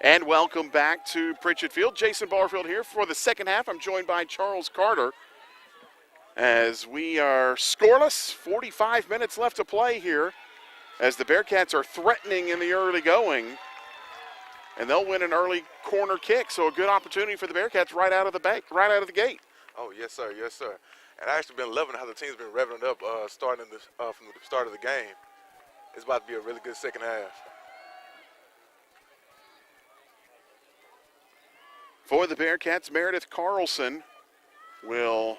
And welcome back to Pritchett Field. Jason Barfield here for the second half. I'm joined by Charles Carter as we are scoreless. 45 minutes left to play here as the Bearcats are threatening in the early going. And they'll win an early corner kick, so a good opportunity for the Bearcats right out of the gate. Oh, yes, sir. Yes, sir. And I actually been loving how the team's been revving up starting this, from the start of the game. It's about to be a really good second half. For the Bearcats, Meredith Carlson will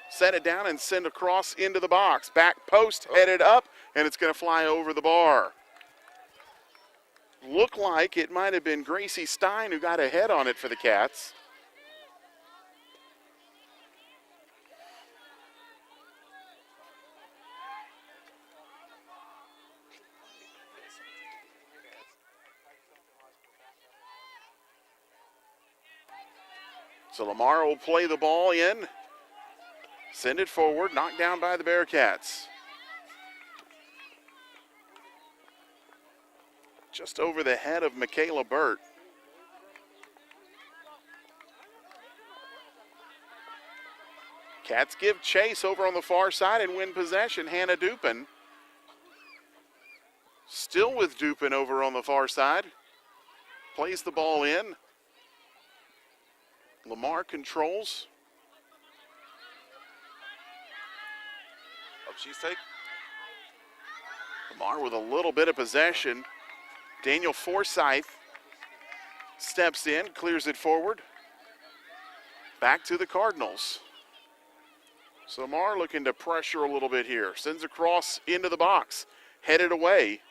set it down and send across into the box. Back post headed up, and it's going to fly over the bar. Looked like it might have been Gracie Stein who got a head on it for the Cats. So Lamar will play the ball in, send it forward, knocked down by the Bearcats. Just over the head of Michaela Burt. Cats give chase over on the far side and win possession. Hannah Dupin. Still with Dupin over on the far side. Plays the ball in. Lamar controls. Up she's taken. Lamar with a little bit of possession. Daniel Forsyth steps in, clears it forward. Back to the Cardinals. So Lamar looking to pressure a little bit here. Sends across into the box. Headed away.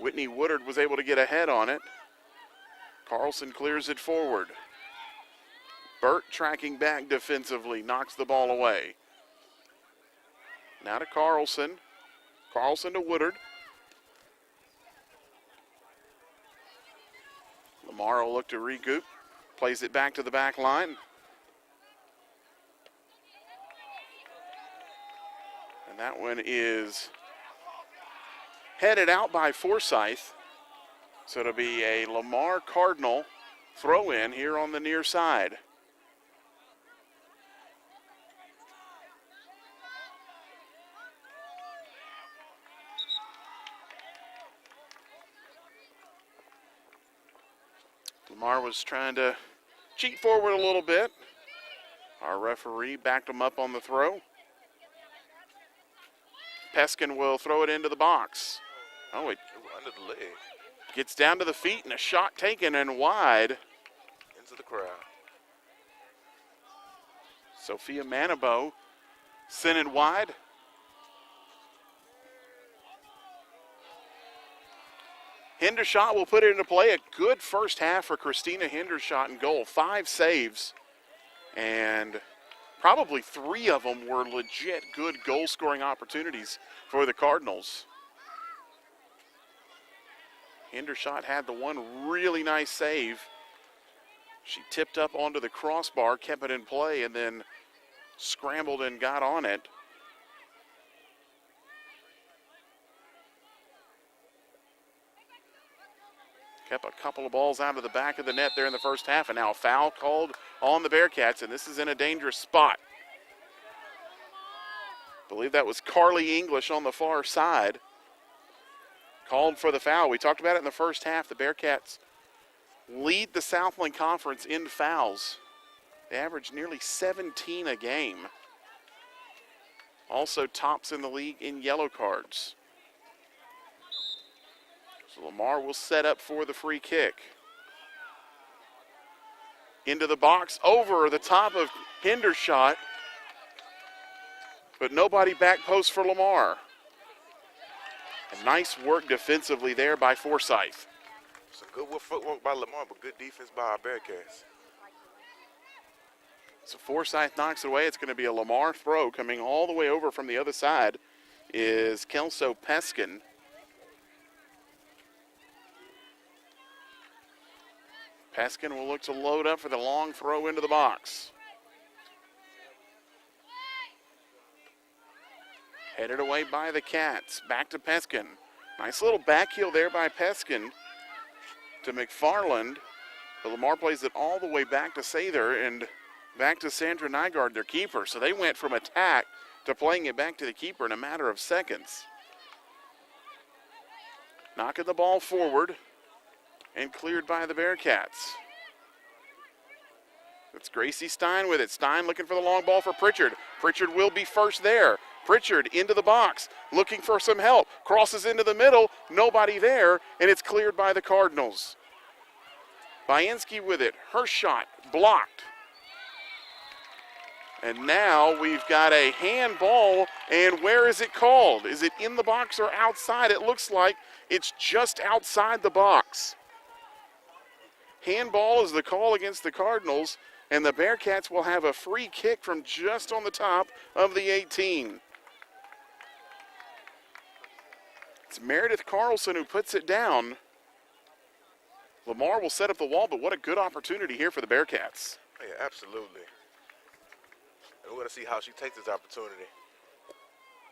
Whitney Woodard was able to get a head on it. Carlson clears it forward. Burt tracking back defensively, knocks the ball away. Now to Carlson. Carlson to Woodard. Lamar will look to recoup. Plays it back to the back line. And that one is headed out by Forsyth. So it'll be a Lamar Cardinal throw in here on the near side. Lamar was trying to cheat forward a little bit. Our referee backed him up on the throw. Peskin will throw it into the box. Oh, it Under the leg. gets down to the feet and a shot taken and wide. Into the crowd. Sophia Manibo sent it wide. Hendershot will put it into play. A good first half for Christina Hendershot in goal. 5 saves, and probably 3 of them were legit good goal-scoring opportunities for the Cardinals. Hendershot had the one really nice save. She tipped up onto the crossbar, kept it in play, and then scrambled and got on it. Kept a couple of balls out of the back of the net there in the first half, and now a foul called on the Bearcats, and this is in a dangerous spot. I believe that was Carly English on the far side. Called for the foul. We talked about it in the first half. The Bearcats lead the Southland Conference in fouls. They average nearly 17 a game. Also tops in the league in yellow cards. So Lamar will set up for the free kick. Into the box, over the top of Hendershot. But nobody back post for Lamar. And nice work defensively there by Forsyth. Some good footwork by Lamar, but good defense by our Bearcats. So Forsyth knocks it away. It's going to be a Lamar throw. Coming all the way over from the other side is Kelso Peskin. Peskin will look to load up for the long throw into the box. Headed away by the Cats. Back to Peskin. Nice little back heel there by Peskin. to McFarland. But Lamar plays it all the way back to Sather and back to Sandra Nygaard, their keeper. So they went from attack to playing it back to the keeper in a matter of seconds. Knocking the ball forward and cleared by the Bearcats. It's Gracie Stein with it. Stein looking for the long ball for Pritchard. Pritchard will be first there. Pritchard into the box, looking for some help. Crosses into the middle, nobody there, and it's cleared by the Cardinals. Bainski with it. Her shot blocked. And now we've got a handball, and where is it called? Is it in the box or outside? It looks like it's just outside the box. Handball is the call against the Cardinals, and the Bearcats will have a free kick from just on the top of the 18. It's Meredith Carlson who puts it down. Lamar will set up the wall, but what a good opportunity here for the Bearcats. Yeah, absolutely. And we're going to see how she takes this opportunity.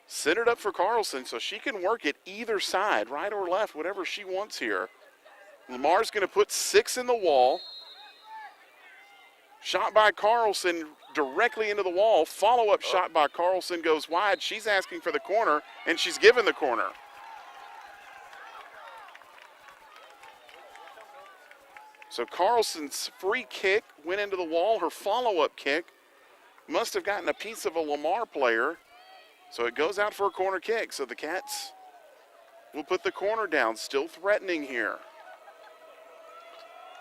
Centered up for Carlson so she can work it either side, right or left, whatever she wants here. Lamar's going to put 6 in the wall. Shot by Carlson directly into the wall. Follow-up shot by Carlson goes wide. She's asking for the corner, and she's given the corner. So Carlson's free kick went into the wall. Her follow-up kick must have gotten a piece of a Lamar player. So it goes out for a corner kick. So the Cats will put the corner down, still threatening here.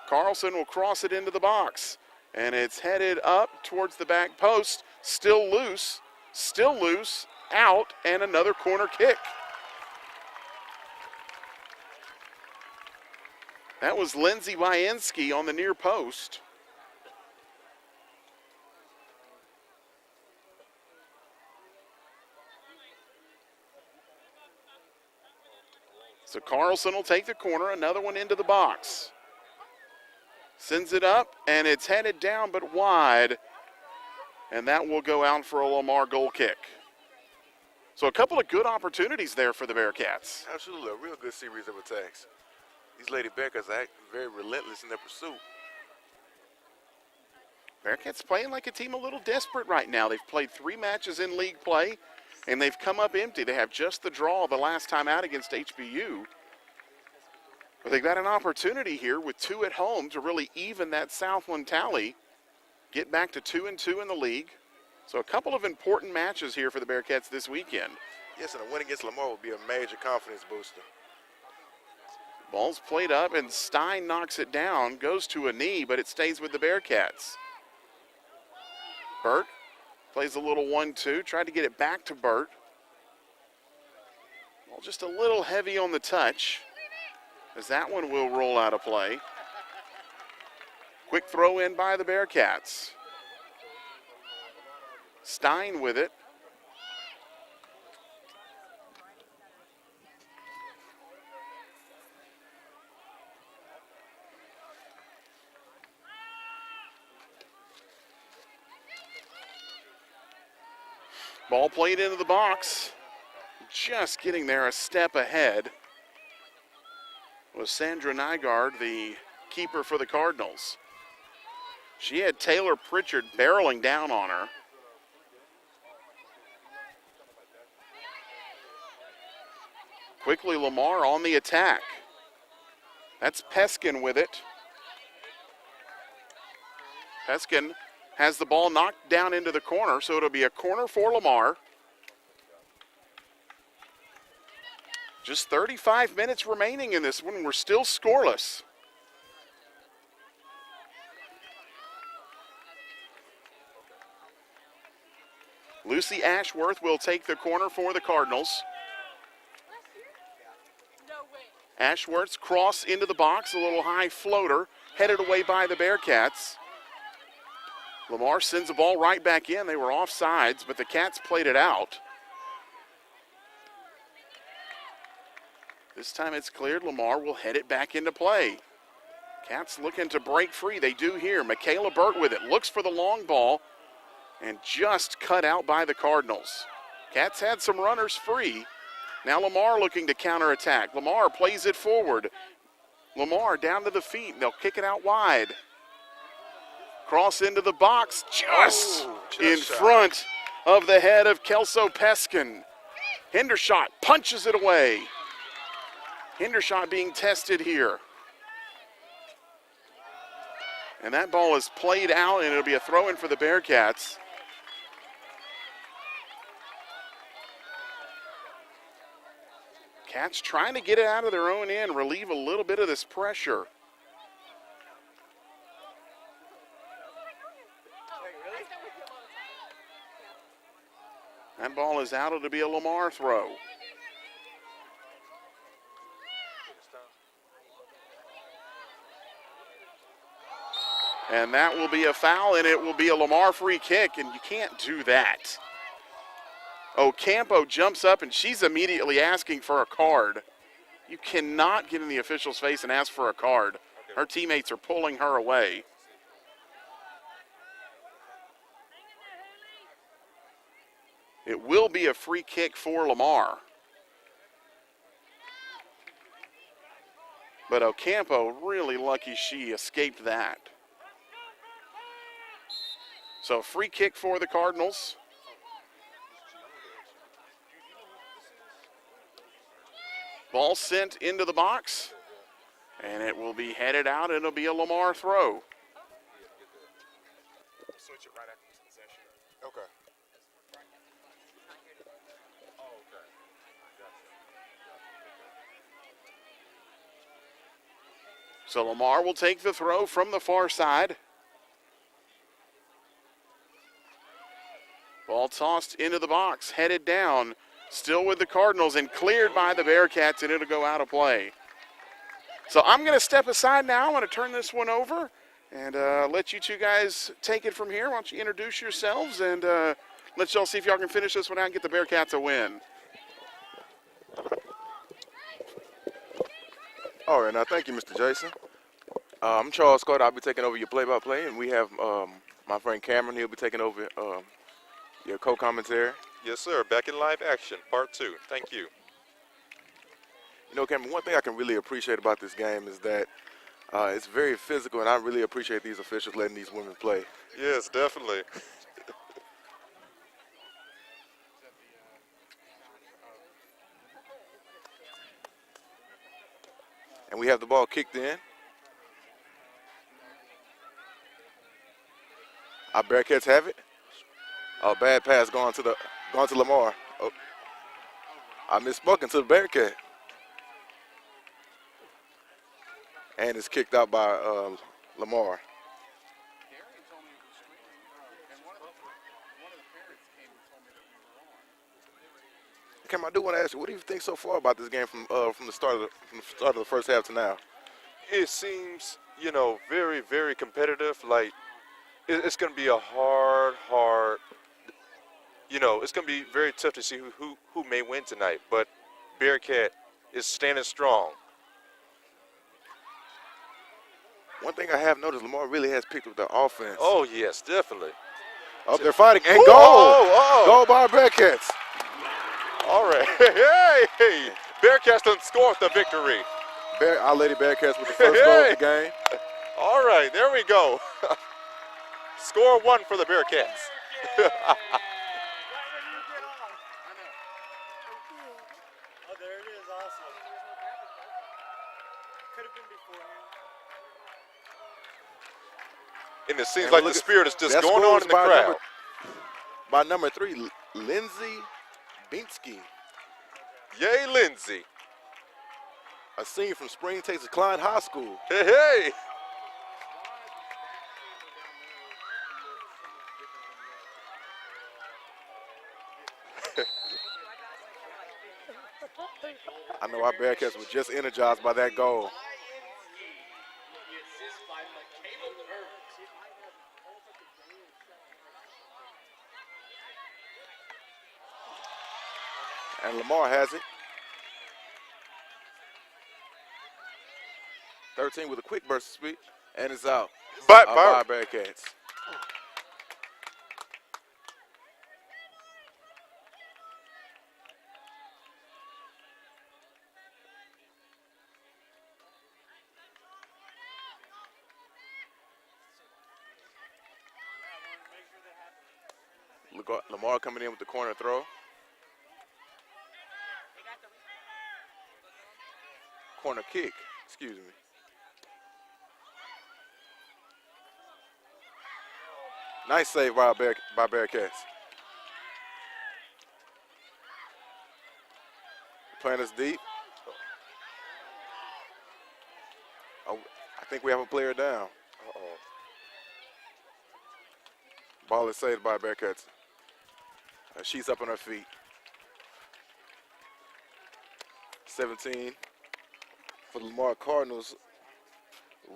Carlson will cross it into the box. And it's headed up towards the back post. Still loose, out, and another corner kick. That was Lindsay Bainski on the near post. So Carlson will take the corner, another one into the box. Sends it up, and it's headed down but wide. And that will go out for a Lamar goal kick. So a couple of good opportunities there for the Bearcats. Absolutely, a real good series of attacks. These Lady Bearcats are acting very relentless in their pursuit. Bearcats playing like a team a little desperate right now. They've played 3 matches in league play, and they've come up empty. They have just the draw the last time out against HBU. But they've got an opportunity here with 2 at home to really even that Southland tally, get back to 2-2 in the league. So a couple of important matches here for the Bearcats this weekend. Yes, and a win against Lamar will be a major confidence booster. Ball's played up, and Stein knocks it down, goes to a knee, but it stays with the Bearcats. Burt plays a little 1-2, tried to get it back to Burt. Ball just a little heavy on the touch, as that one will roll out of play. Quick throw in by the Bearcats. Stein with it. Ball played into the box. Just getting there a step ahead was Sandra Nygaard, the keeper for the Cardinals. She had Taylor Pritchard barreling down on her. Quickly Lamar on the attack. That's Peskin with it. Peskin has the ball knocked down into the corner, so it'll be a corner for Lamar. Just 35 minutes remaining in this one. We're still scoreless. Lucy Ashworth will take the corner for the Cardinals. Ashworth's cross into the box, a little high floater, headed away by the Bearcats. Lamar sends the ball right back in. They were offsides, but the Cats played it out. This time it's cleared. Lamar will head it back into play. Cats looking to break free. They do here. Michaela Burt with it. Looks for the long ball and just cut out by the Cardinals. Cats had some runners free. Now Lamar looking to counterattack. Lamar plays it forward. Lamar down to the feet. They'll kick it out wide. Cross into the box, just in front of the head of Kelso Peskin. Hendershot punches it away. Hendershot being tested here. And that ball is played out, and it'll be a throw-in for the Bearcats. Cats trying to get it out of their own end, relieve a little bit of this pressure. That ball is out. It'll be a Lamar throw. And that will be a foul, and it will be a Lamar free kick, and you can't do that. Ocampo jumps up, and she's immediately asking for a card. You cannot get in the official's face and ask for a card. Her teammates are pulling her away. It will be a free kick for Lamar. But Ocampo, really lucky she escaped that. So free kick for the Cardinals. Ball sent into the box, and it will be headed out, and it'll be a Lamar throw. Switch it right after this possession. Okay. So Lamar will take the throw from the far side. Ball tossed into the box, headed down, still with the Cardinals, and cleared by the Bearcats, and it'll go out of play. So I'm going to step aside now. I'm going to turn this one over and let you two guys take it from here. Why don't you introduce yourselves and let y'all see if y'all can finish this one out and get the Bearcats a win. All right, now thank you, Mr. Jason. I'm Charles Carter. I'll be taking over your play-by-play, and we have my friend Cameron. He'll be taking over your co-commentary. Yes, sir. Back in live action, part 2. Thank you. You know, Cameron, one thing I can really appreciate about this game is that it's very physical, and I really appreciate these officials letting these women play. Yes, definitely. And we have the ball kicked in. Our Bearcats have it. Oh, bad pass going to Lamar. Oh, I misspoken to the Bearcat. And it's kicked out by Lamar. Cam, I do want to ask you, what do you think so far about this game from the start of the first half to now? It seems, very, very competitive. Like, it's going to be a hard, it's going to be very tough to see who may win tonight. But Bearcat is standing strong. One thing I have noticed, Lamar really has picked up the offense. Oh, yes, definitely. Oh, they're fighting. And Ooh, goal! Goal by our Bearcats. All right. Hey! Bearcats done scored the victory. Our Lady Bearcats with the first goal of the game. All right, there we go. Score 1 for the Bearcats. Oh, there it is. Awesome. Could have been beforehand. And it seems And like look the at- spirit is just that going score on was in the crowd. By number 3, Lindsay Binsky. Yay, Lindsay. A senior from Spring, Texas, Klein High School. Hey. I know our Bearcats were just energized by that goal. And Lamar has it. 13 with a quick burst of speed, and it's out. By By our Bearcats. Lamar coming in with the corner throw. Corner kick, excuse me. Nice save by Bearcats. Playing us deep. Oh, I think we have a player down. Uh-oh. Ball is saved by Bearcats. She's up on her feet. 17 for the Lamar Cardinals.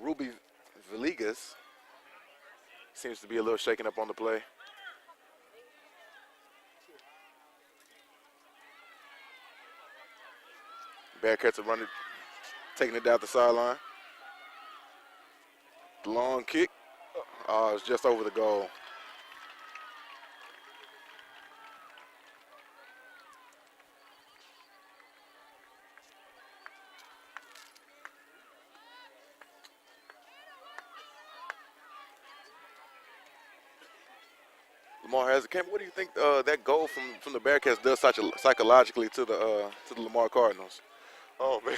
Ruby Villegas seems to be a little shaken up on the play. Bearcats are running, taking it down the sideline. The long kick, it's just over the goal. Lamar has a camera. What do you think that goal from the Bearcats does psychologically to the Lamar Cardinals? Oh, man.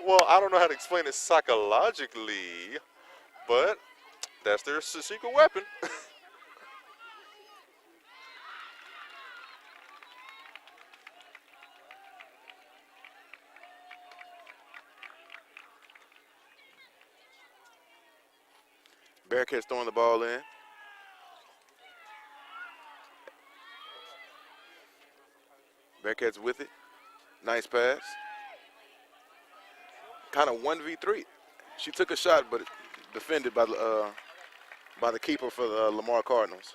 Well, I don't know how to explain it psychologically, but that's their secret weapon. Bearcats throwing the ball in. Bearcats with it. Nice pass. Kind of 1v3. She took a shot, but defended by the keeper for the Lamar Cardinals.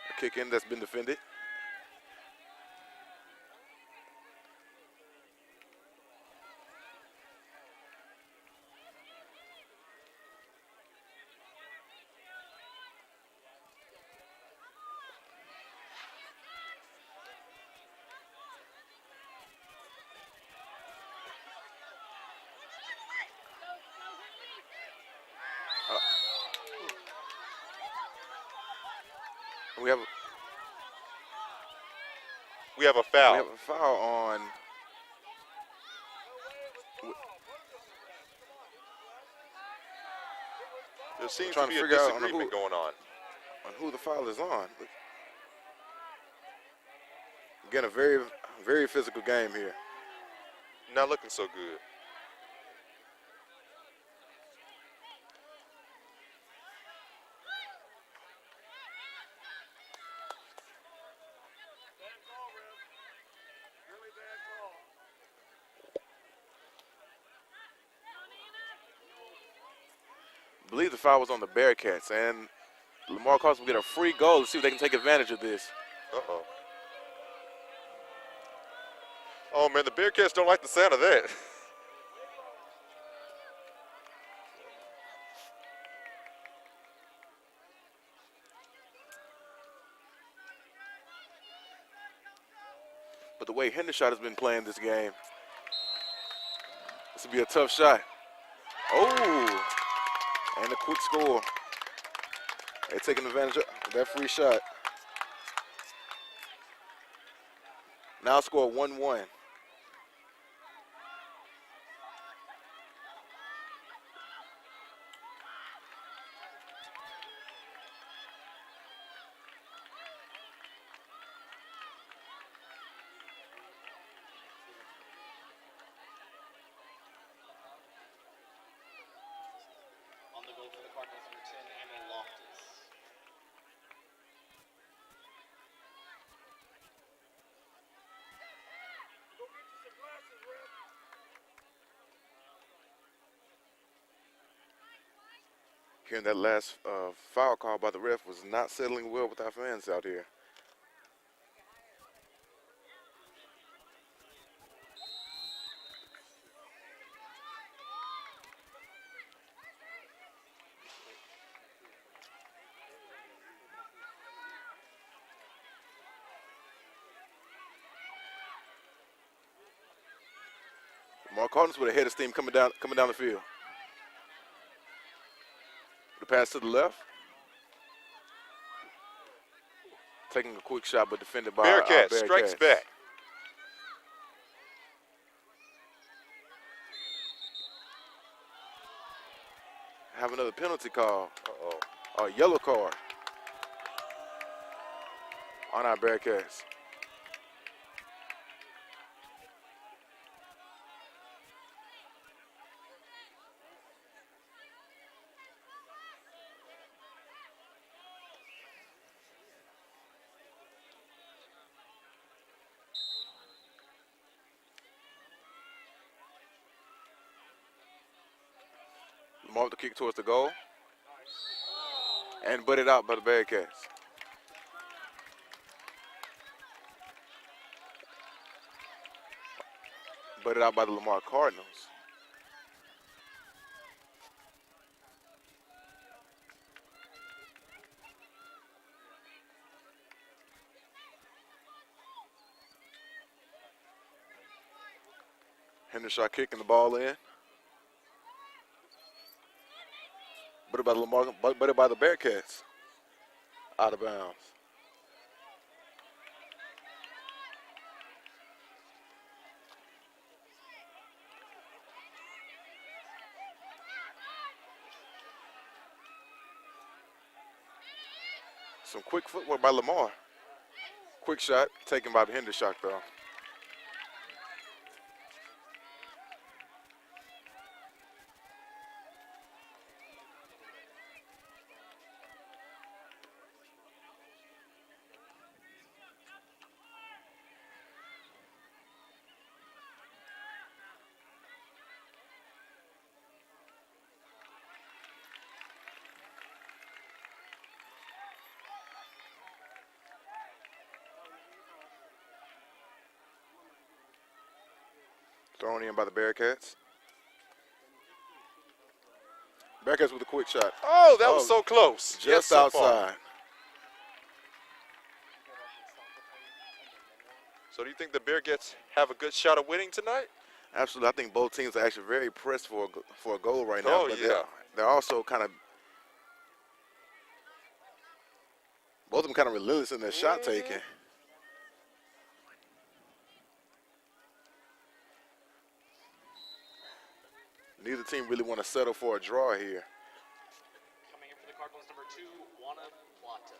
A kick in that's been defended. We have We have a foul. we have a foul on. There seems trying to to be a figure out on disagreement who- going on. On who the foul is on. Again, a very, very physical game here. Not looking so good. I believe the foul was on the Bearcats, and Lamar Cardinals will get a free goal to see if they can take advantage of this. Uh-oh. Oh, man, the Bearcats don't like the sound of that. But the way Hendershot has been playing this game, this will be a tough shot. Oh, and a quick score. They're taking advantage of that free shot. Now score 1-1. On the goal for the Cardinals, number 10, Emma Loftus. Hearing that last foul call by the ref was not settling well with our fans out here. Lamar Cardinals with a head of steam coming down the field. The pass to the left. Taking a quick shot, but defended by Bearcats strikes back. Have another penalty call. Uh-oh. A yellow card on our Bearcats. Lamar with the kick towards the goal. And butted out by the Bearcats. Butted out by the Lamar Cardinals. Hendershot kicking the ball in. Butted by the butted by the Bearcats. Out of bounds. Some quick footwork by Lamar. Quick shot taken by Hendershot though. Thrown in by the Bearcats. Bearcats with a quick shot. Oh, that was so close. Just Yet so far. outside. So do you think the Bearcats have a good shot of winning tonight? Absolutely. I think both teams are actually very pressed for a goal right now. Oh, but yeah. They're also kind of, both of them kind of relentless in their shot taking. Neither team really want to settle for a draw here. Coming in for the Cardinals, number 2, Juana Plata.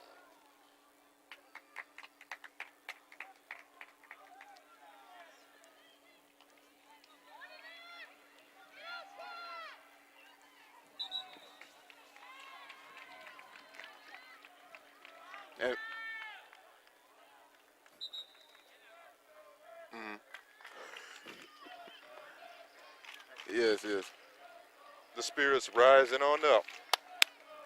And, Yes. The spirits rising on up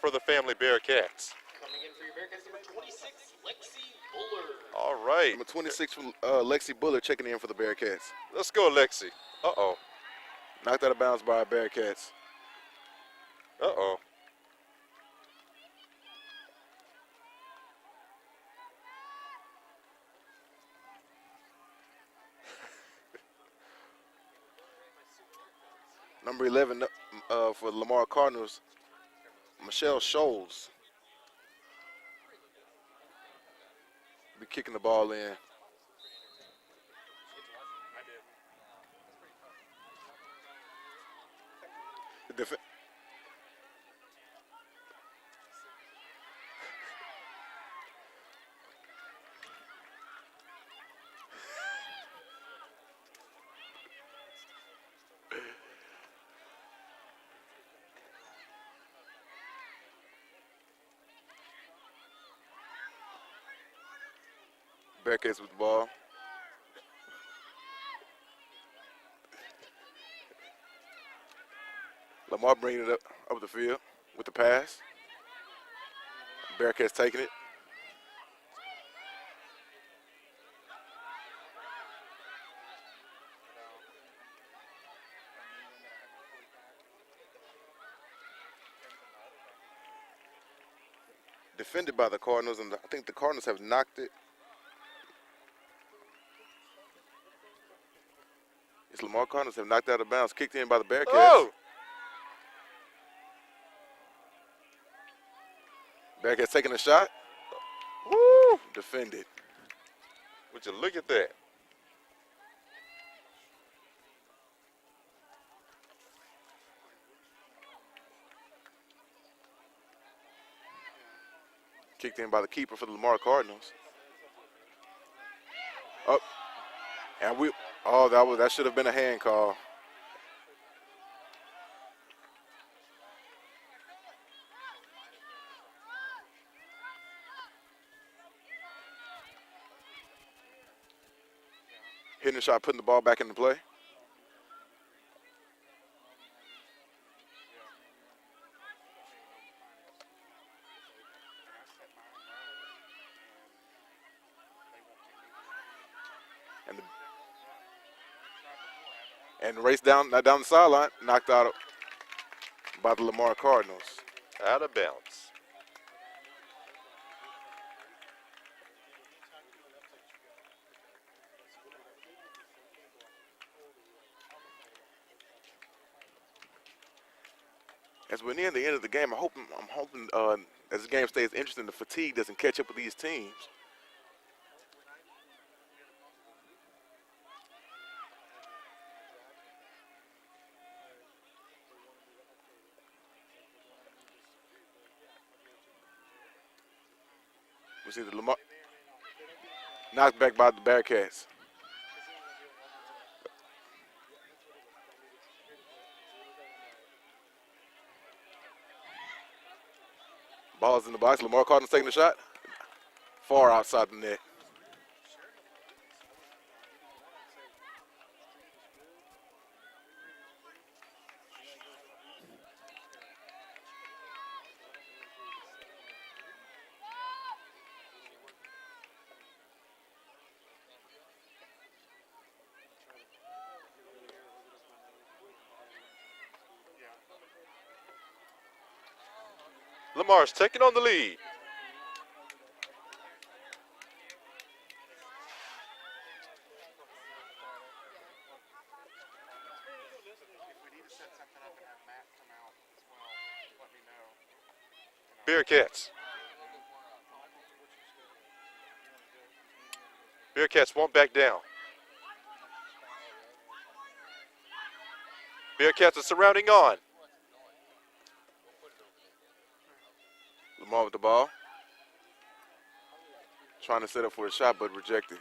for the family Bearcats. Coming in for your Bearcats, number 26, Lexi Buller. All right. Number 26 from Lexi Buller checking in for the Bearcats. Let's go, Lexi. Uh-oh. Knocked out of bounds by our Bearcats. Uh-oh. Number 11 for the Lamar Cardinals, Michelle Scholes. Be kicking the ball in. The Bearcats with the ball. Lamar bringing it up the field with the pass. Bearcats taking it. Defended by the Cardinals, and I think the Cardinals have knocked it. It's Lamar Cardinals have knocked out of bounds, kicked in by the Bearcats. Oh! Bearcats taking a shot. Woo! Defended. Would you look at that? Kicked in by the keeper for the Lamar Cardinals. Up. And that should have been a hand call. Hitting the shot, putting the ball back into play. And race down the sideline, knocked out by the Lamar Cardinals. Out of bounds. As we're near the end of the game, I'm hoping as the game stays interesting, the fatigue doesn't catch up with these teams. We see the Lamar knocked back by the Bearcats. Ball's in the box. Lamar Cardinals taking the shot. Far outside the net. Lamar's taking on the lead. Bearcats. Bearcats won't back down. Bearcats are surrounding on. Lamar with the ball. Trying to set up for a shot, but rejected.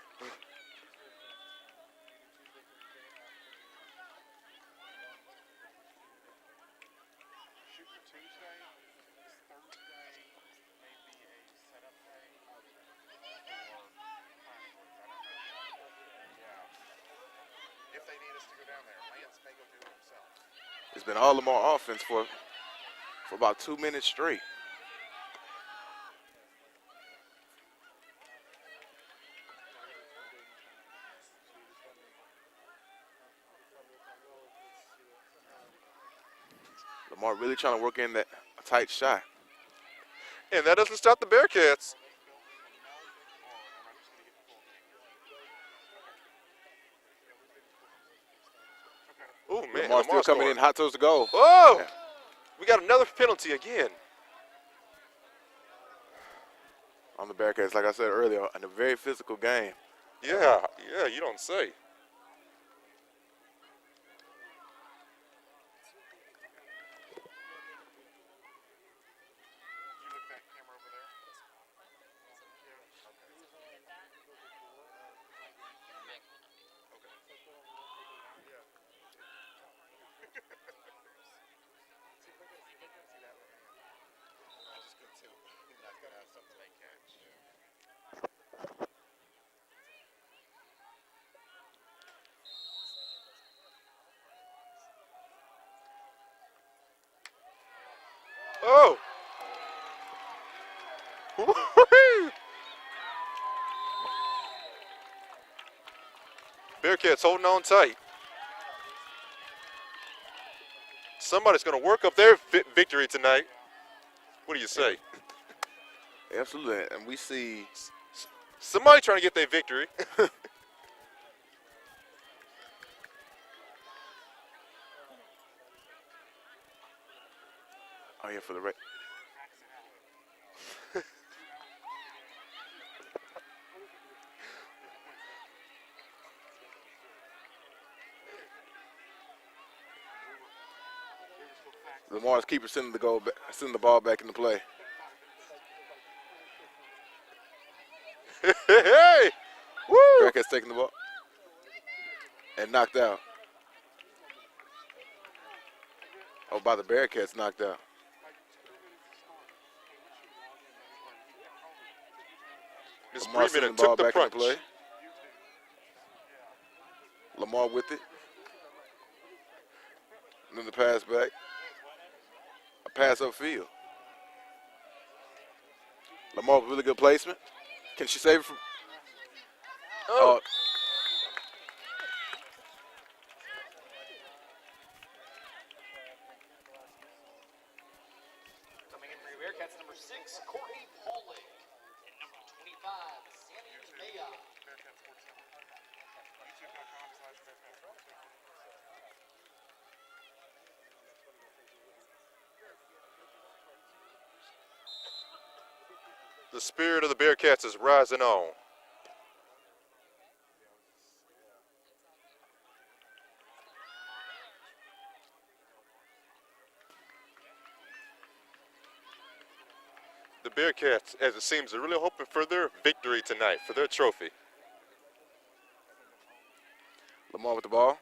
It's been all Lamar offense for about 2 minutes straight. Lamar really trying to work in that tight shot. And that doesn't stop the Bearcats. Oh, man. Lamar still coming in hot toes to go. Oh! Yeah. We got another penalty again. On the Bearcats, like I said earlier, in a very physical game. Yeah, you don't say. Oh! Woo-hoo! Bearcats holding on tight. Somebody's going to work up their victory tonight. What do you say? Absolutely, and we see Somebody trying to get their victory. Oh, yeah, for the right. Lamar's keeper sending the ball back into play. Hey! Woo! Bearcats taking the ball and knocked out. Oh, by the Bearcats, knocked out. Miss Lamar sending Freeman the ball took the back into punch. play. Lamar with it. And then the pass back. A pass upfield. Lamar with really good placement. Can she save it from? Oh. Coming in for your Bearcats, number 6, Courtney Pauling. And number 25, Sammy Maya. The spirit of the Bearcats is rising on. The Bearcats, as it seems, are really hoping for their victory tonight, for their trophy. Lamar with the ball.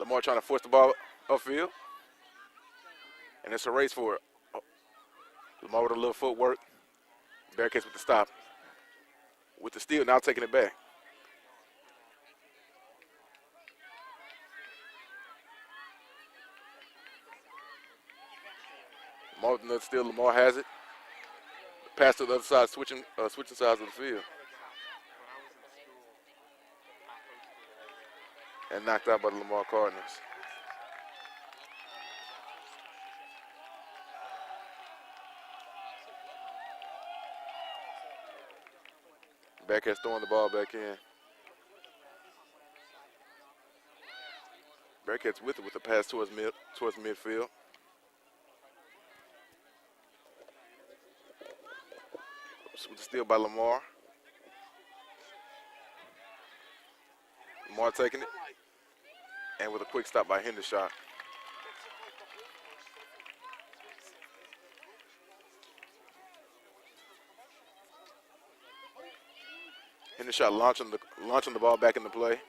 Lamar trying to force the ball upfield. And it's a race for it. Oh. Lamar with a little footwork. Bearcats with the stop. With the steal, now taking it back. Lamar with another steal. Lamar has it. Pass to the other side, switching sides of the field. And knocked out by the Lamar Cardinals. Bearcats throwing the ball back in. Bearcats with it with the pass towards midfield. With the steal by Lamar. Lamar taking it. And with a quick stop by Hendershot. Hendershot launching the ball back into play.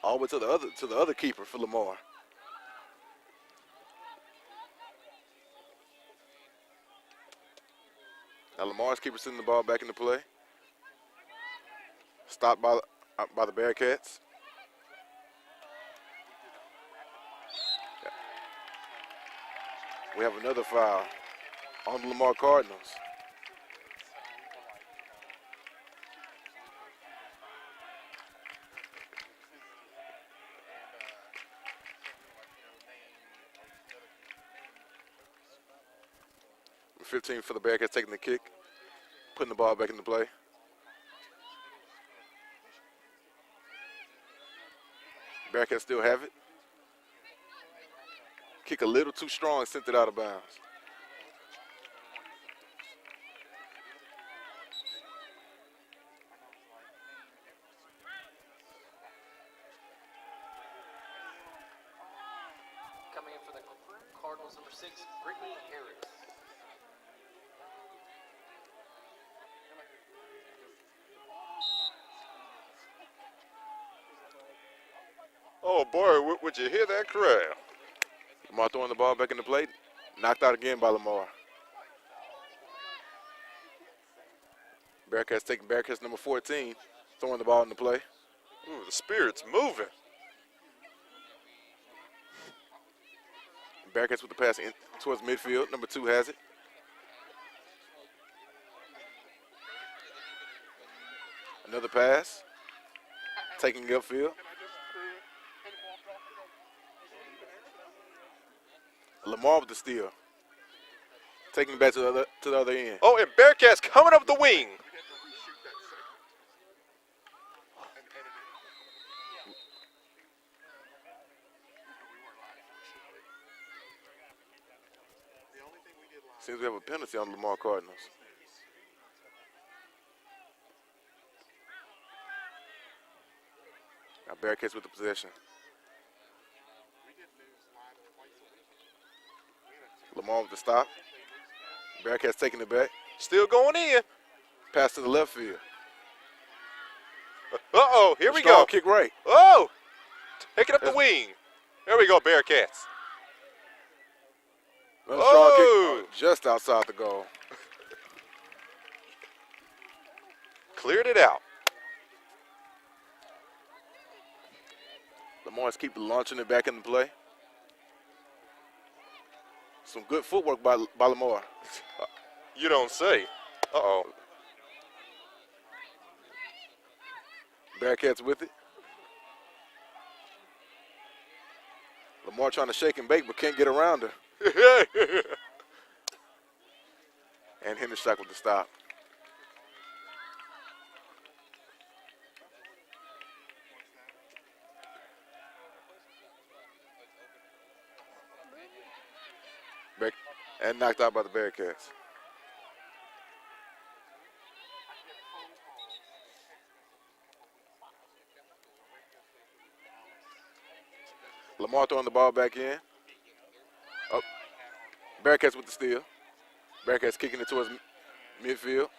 All the way to the other keeper for Lamar. Now Lamar's keeper sending the ball back into play. Stopped by the Bearcats. We have another foul on the Lamar Cardinals. Number 15 for the Bearcats taking the kick, putting the ball back into play. Bearcats still have it. Kick a little too strong, sent it out of bounds. Coming in for the Cardinals, number 6, Brittany Harris. Oh boy, would you hear that crowd? Lamar throwing the ball back in the plate. Knocked out again by Lamar. Bearcats number 14, throwing the ball in the play. Ooh, the spirit's moving. Bearcats with the pass in towards midfield. Number 2 has it. Another pass. Taking it upfield. Lamar with the steal. Taking it back to the other end. Oh, and Bearcats coming up the wing. Seems we have a penalty on the Lamar Cardinals. Now Bearcats with the possession. Lamar with the stop. Bearcats taking it back. Still going in. Pass to the left field. Uh-oh, here we Strong go. kick right. Oh, taking up the wing. There we go, Bearcats. Another strong kick Oh. just outside the goal. Cleared it out. Lamar's keep launching it back into play. Some good footwork by Lamar. You don't say. Uh-oh. Bearcats with it. Lamar trying to shake and bake, but can't get around her. And Hendershot with the stop. And knocked out by the Bearcats. Lamar throwing the ball back in. Oh, Bearcats with the steal. Bearcats kicking it towards midfield.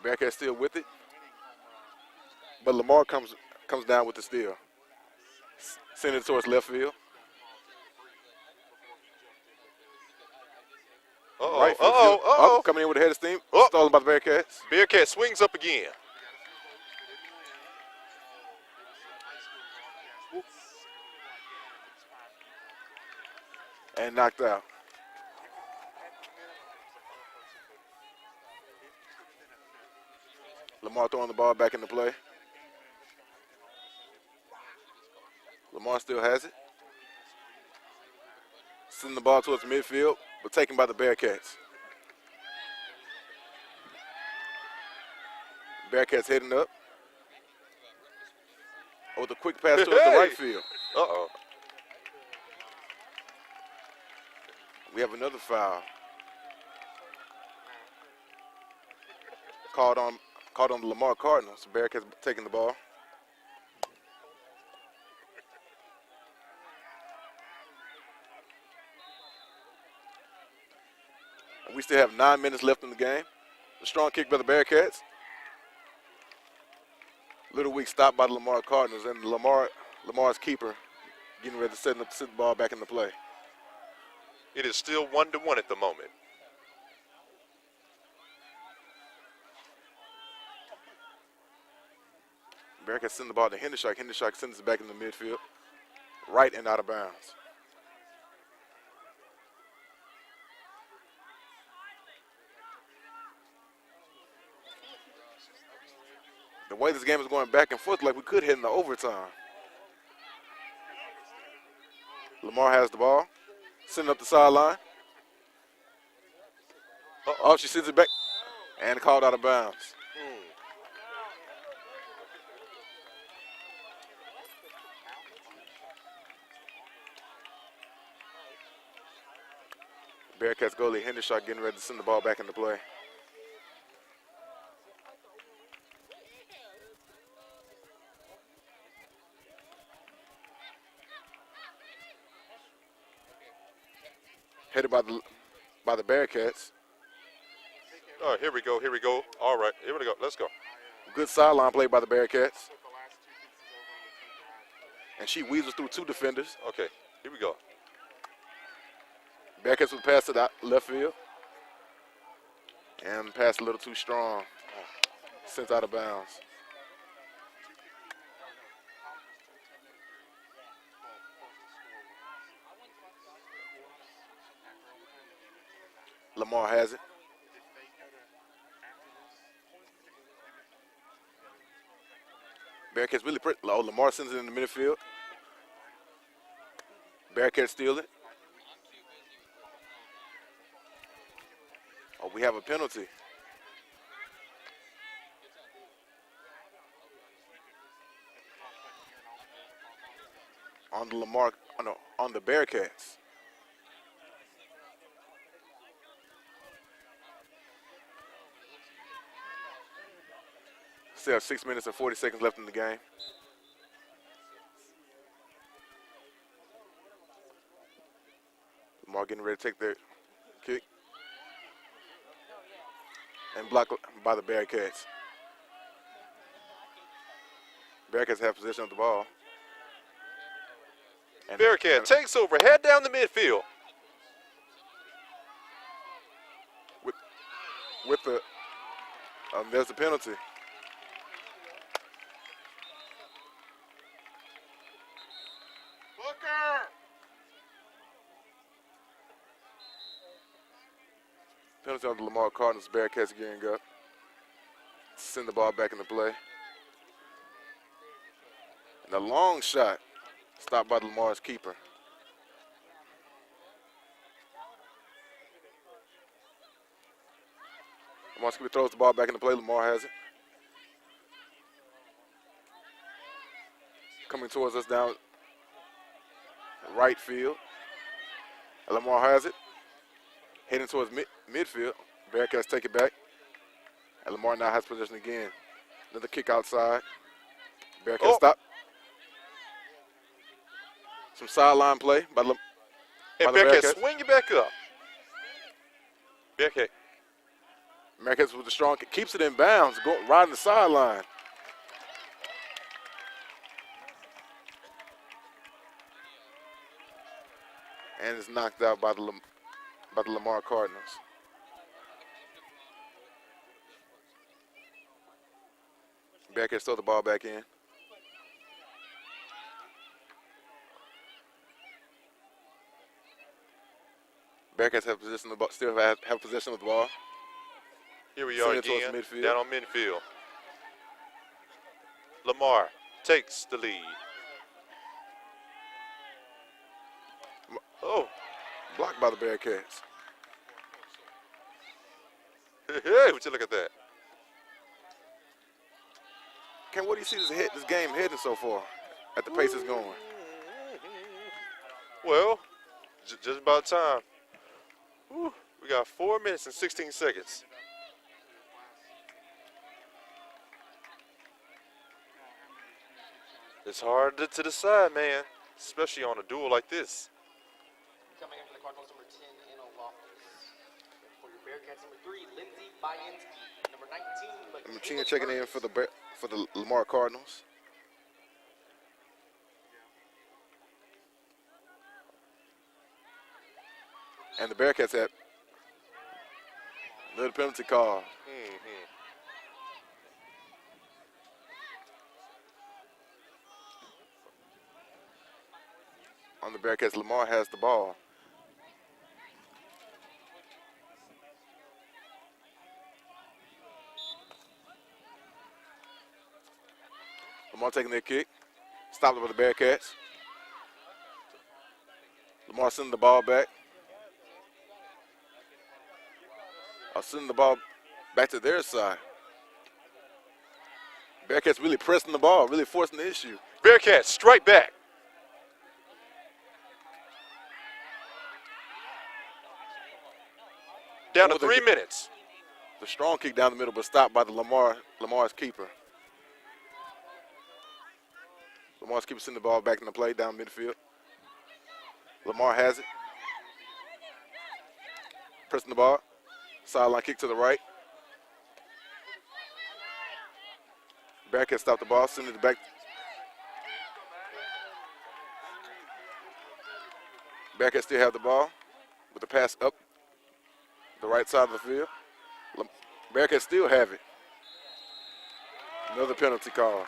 Bearcats still with it. But Lamar comes down with the steal. Send it towards left field. Right field. Uh-oh. Coming in with a head of steam. Oh. Stolen by the Bearcats. Bearcat swings up again. And knocked out. Lamar throwing the ball back into play. Lamar still has it. Sending the ball towards midfield, but taken by the Bearcats. Bearcats heading up. Oh, with a quick pass towards the right field. Uh-oh. We have another foul. Called on the Lamar Cardinals. Bearcats taking the ball. And we still have 9 minutes left in the game. A strong kick by the Bearcats. Little weak stop by the Lamar Cardinals, and Lamar's keeper getting ready to set the ball back into play. It is still 1-1 at the moment. Bearcats send the ball to Hendershot. Hendershot sends it back in the midfield, right and out of bounds. The way this game is going back and forth, like we could hit in the overtime. Lamar has the ball, sending up the sideline. Oh, she sends it back and called out of bounds. Bearcats goalie Hendershot getting ready to send the ball back into play. Headed by the Bearcats. Oh, here we go. All right, here we go. Let's go. Good sideline play by the Bearcats. And she weasels through 2 defenders. Okay, here we go. Bearcats would pass to the left field. And pass a little too strong. Sent out of bounds. Lamar has it. Bearcats really pretty low. Lamar sends it in the midfield. Bearcats steal it. Oh, we have a penalty. On the Bearcats. Still have 6 minutes and 40 seconds left in the game. Lamar getting ready to take their kick. And blocked by the Bearcats. Bearcats have possession of the ball. And Bearcat takes over, head down the midfield. with the there's a penalty. Penalty on the Lamar Cardinals. Bearcats gearing up. Send the ball back into play. And a long shot stopped by Lamar's keeper. Lamar's keeper throws the ball back into play. Lamar has it. Coming towards us down right field. And Lamar has it. Heading towards midfield. Bearcats take it back. And Lamar now has possession again. Another kick outside. Bearcats stop. Some sideline play by the Bearcat Bearcats. swing you back up. Bearcat. Bearcats with the strong kick. Keeps it in bounds. Riding the sideline. And is knocked out by the Lamar Cardinals. Bearcats throw the ball back in. Bearcats have possession of the ball, still have possession of the ball. Here we Send are it towards again, midfield. down on midfield. Lamar takes the lead. Oh, Blocked by the Bearcats. hey, would you look at that? Ken, what do you see this game heading so far at the pace it's going? Well, just about time. Whew, we got 4 minutes and 16 seconds. It's hard to decide, man, especially on a duel like this. Coming in for the Cardinals, number 10, Anna Loftus. For your Bearcats, number 3, Lindsey Bayinsky. Number 19, Number 10 checking in for the Lamar Cardinals. And the Bearcats have another penalty call. On the Bearcats, Lamar has the ball. Lamar taking their kick. Stopped it by the Bearcats. Lamar sending the ball back. Sending the ball back to their side. Bearcats really pressing the ball, really forcing the issue. Bearcats strike back. Down to 3 minutes. The strong kick down the middle, but stopped by the Lamar's keeper. Lamar's keeper sending the ball back in the play down midfield. Lamar has it. Pressing the ball. Sideline kick to the right. Bearcats stop the ball, sending it back. Bearcats still have the ball with the pass up the right side of the field. Bearcats still have it. Another penalty call.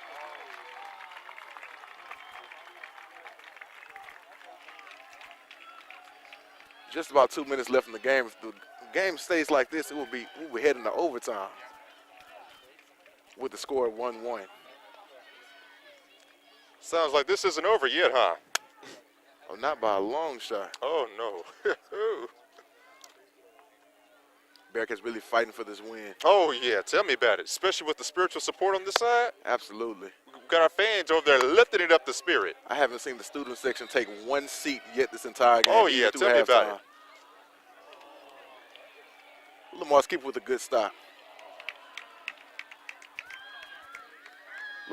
Just about 2 minutes left in the game. If the game stays like this, we'll be heading to overtime with the score 1-1. Sounds like this isn't over yet, huh? Oh, not by a long shot. Oh, no. Bearcats really fighting for this win. Oh, yeah, tell me about it, especially with the spiritual support on this side. Absolutely. We've got our fans over there lifting it up the spirit. I haven't seen the student section take one seat yet this entire game. Oh, yeah, tell me about it. Lamar's keeper with a good stop.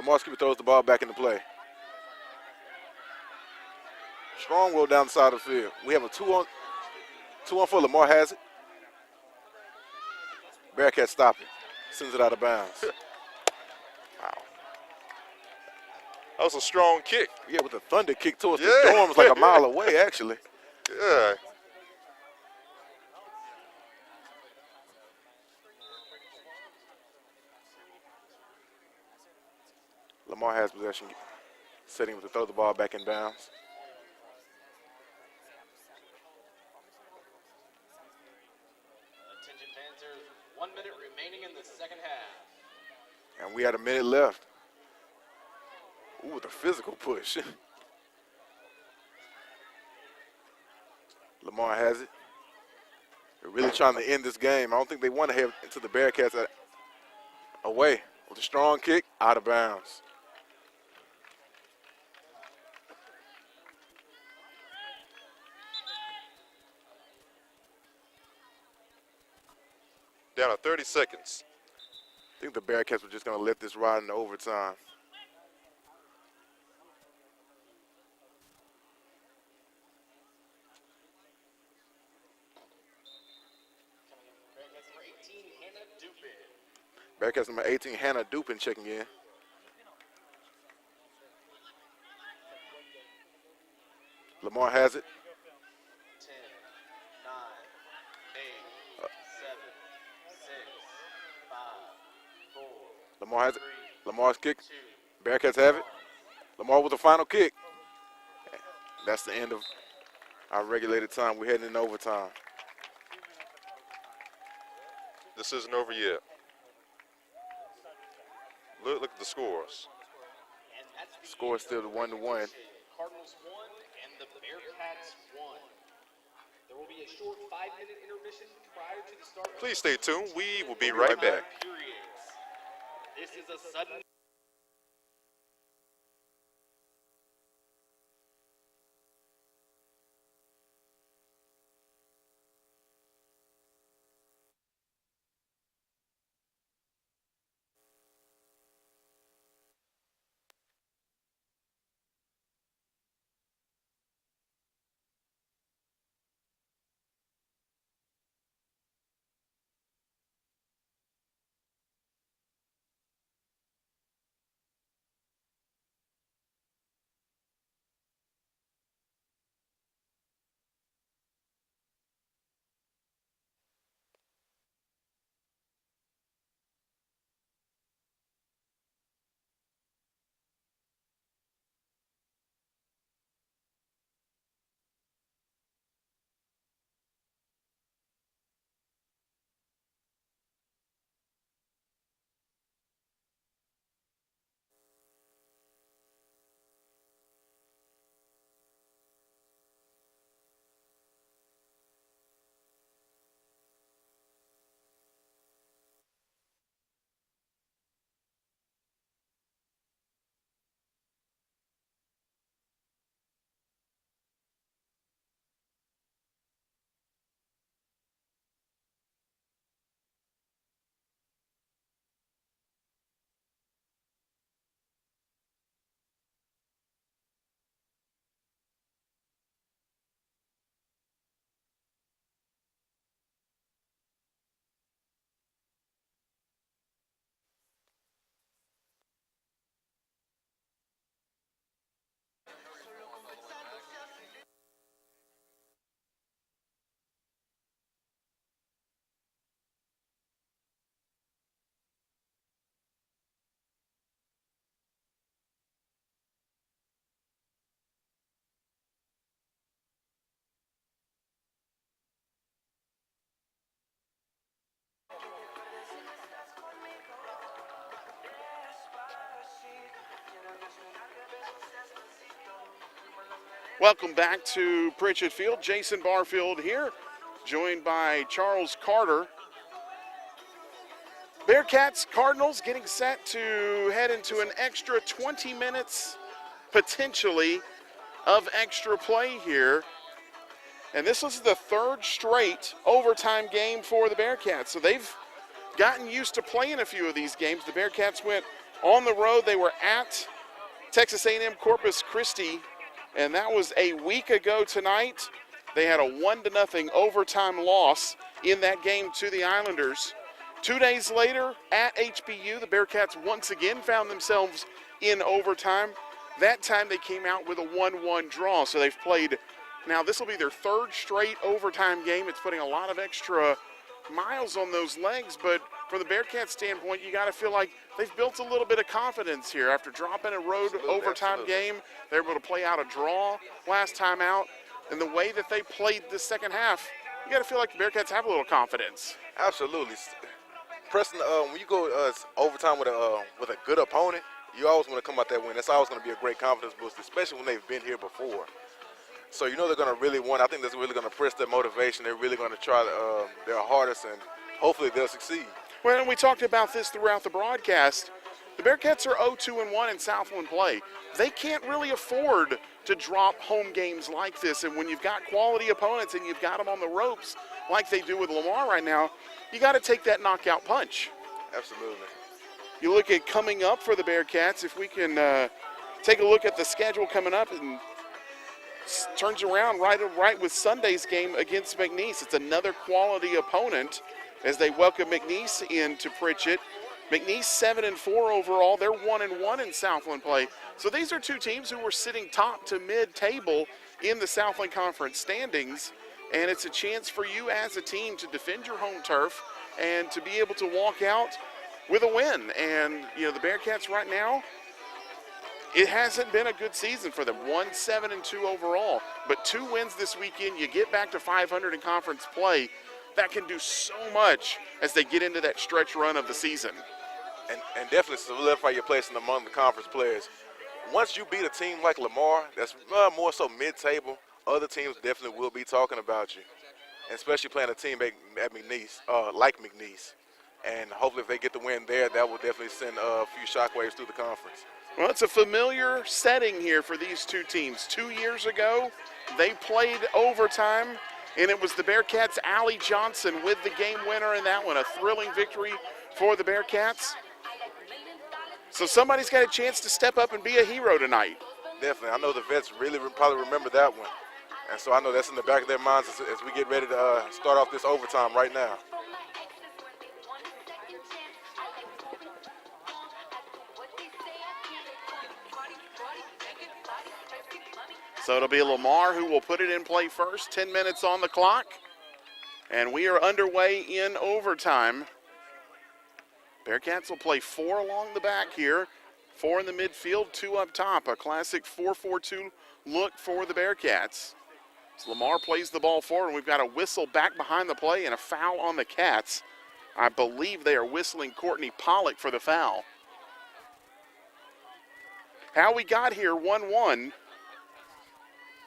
Lamar Skipper throws the ball back into play. Strong roll down the side of the field. We have a 2-on-4. Lamar has it. Bearcats stop it. Sends it out of bounds. Wow. That was a strong kick. Yeah, with a thunder kick towards the Yeah. dorms like a mile away, actually. Yeah. Lamar has possession, setting up to throw the ball back in bounds. Attention fans, there's 1 minute remaining in the second half. And we had a minute left. Ooh, with a physical push. Lamar has it. They're really trying to end this game. I don't think they want to head into the Bearcats away. With a strong kick, out of bounds. Down to 30 seconds. I think the Bearcats were just going to let this ride into overtime. Bearcats number 18, Hannah Dupin. Bearcats number 18, Hannah Dupin checking in. Lamar has it. 10, 9, 8, 7, 6, 5, 4, Lamar has it. 3, Lamar's kick. 2. Bearcats have it. Lamar with the final kick. That's the end of our regulated time. We're heading into overtime. This isn't over yet. Look at the scores. And that's the Score is still 1-1. Cardinals 1 and the Bearcats 1. There will be a short 5-minute intermission prior to the start. Please stay tuned. We will be right back. Periods. This is a sudden. Welcome back to Pritchett Field. Jason Barfield here, joined by Charles Carter. Bearcats, Cardinals getting set to head into an extra 20 minutes, potentially, of extra play here. And this was the third straight overtime game for the Bearcats. So they've gotten used to playing a few of these games. The Bearcats went On the road, they were at Texas A&M Corpus Christi, and that was a week ago tonight. They had a 1-0 overtime loss in that game to the Islanders. 2 days later, at HBU, the Bearcats once again found themselves in overtime. That time they came out with a 1-1 draw, so they've played. Now this will be their third straight overtime game. It's putting a lot of extra miles on those legs, but from the Bearcats standpoint, you got to feel like they've built a little bit of confidence here. After dropping a road overtime game, they were able to play out a draw last time out. And the way that they played the second half, you got to feel like the Bearcats have a little confidence. Absolutely. Preston, when you go overtime with a good opponent, you always want to come out that win. That's always going to be a great confidence boost, especially when they've been here before. So you know they're going to really want. I think that's really going to press their motivation. They're really going to try their hardest, and hopefully they'll succeed. Well, and we talked about this throughout the broadcast. The Bearcats are 0-2-1 in Southland play. They can't really afford to drop home games like this, and when you've got quality opponents and you've got them on the ropes like they do with Lamar right now, you got to take that knockout punch. Absolutely. You look at coming up for the Bearcats, if we can take a look at the schedule coming up, and turns around right with Sunday's game against McNeese. It's another quality opponent as they welcome McNeese into Pritchett. McNeese 7-4 overall. They're 1-1 in Southland play. So these are two teams who were sitting top to mid-table in the Southland Conference standings, and it's a chance for you as a team to defend your home turf and to be able to walk out with a win. And, you know, the Bearcats right now, it hasn't been a good season for them. 1-7-2 overall, but 2 wins this weekend. You get back to 500 in conference play. That can do so much as they get into that stretch run of the season. And definitely solidify your place among the conference players. Once you beat a team like Lamar, that's more so mid-table, other teams definitely will be talking about you, and especially playing a team at McNeese, like McNeese. And hopefully if they get the win there, that will definitely send a few shockwaves through the conference. Well, it's a familiar setting here for these two teams. 2 years ago, they played overtime, and it was the Bearcats' Allie Johnson with the game winner in that one. A thrilling victory for the Bearcats. So somebody's got a chance to step up and be a hero tonight. Definitely. I know the vets really probably remember that one. And so I know that's in the back of their minds as we get ready to start off this overtime right now. So it'll be Lamar who will put it in play first. 10 minutes on the clock. And we are underway in overtime. Bearcats will play 4 along the back here, 4 in the midfield, 2 up top. A classic 4-4-2 look for the Bearcats. So Lamar plays the ball forward, and we've got a whistle back behind the play and a foul on the Cats. I believe they are whistling Courtney Pollock for the foul. How we got here, 1-1.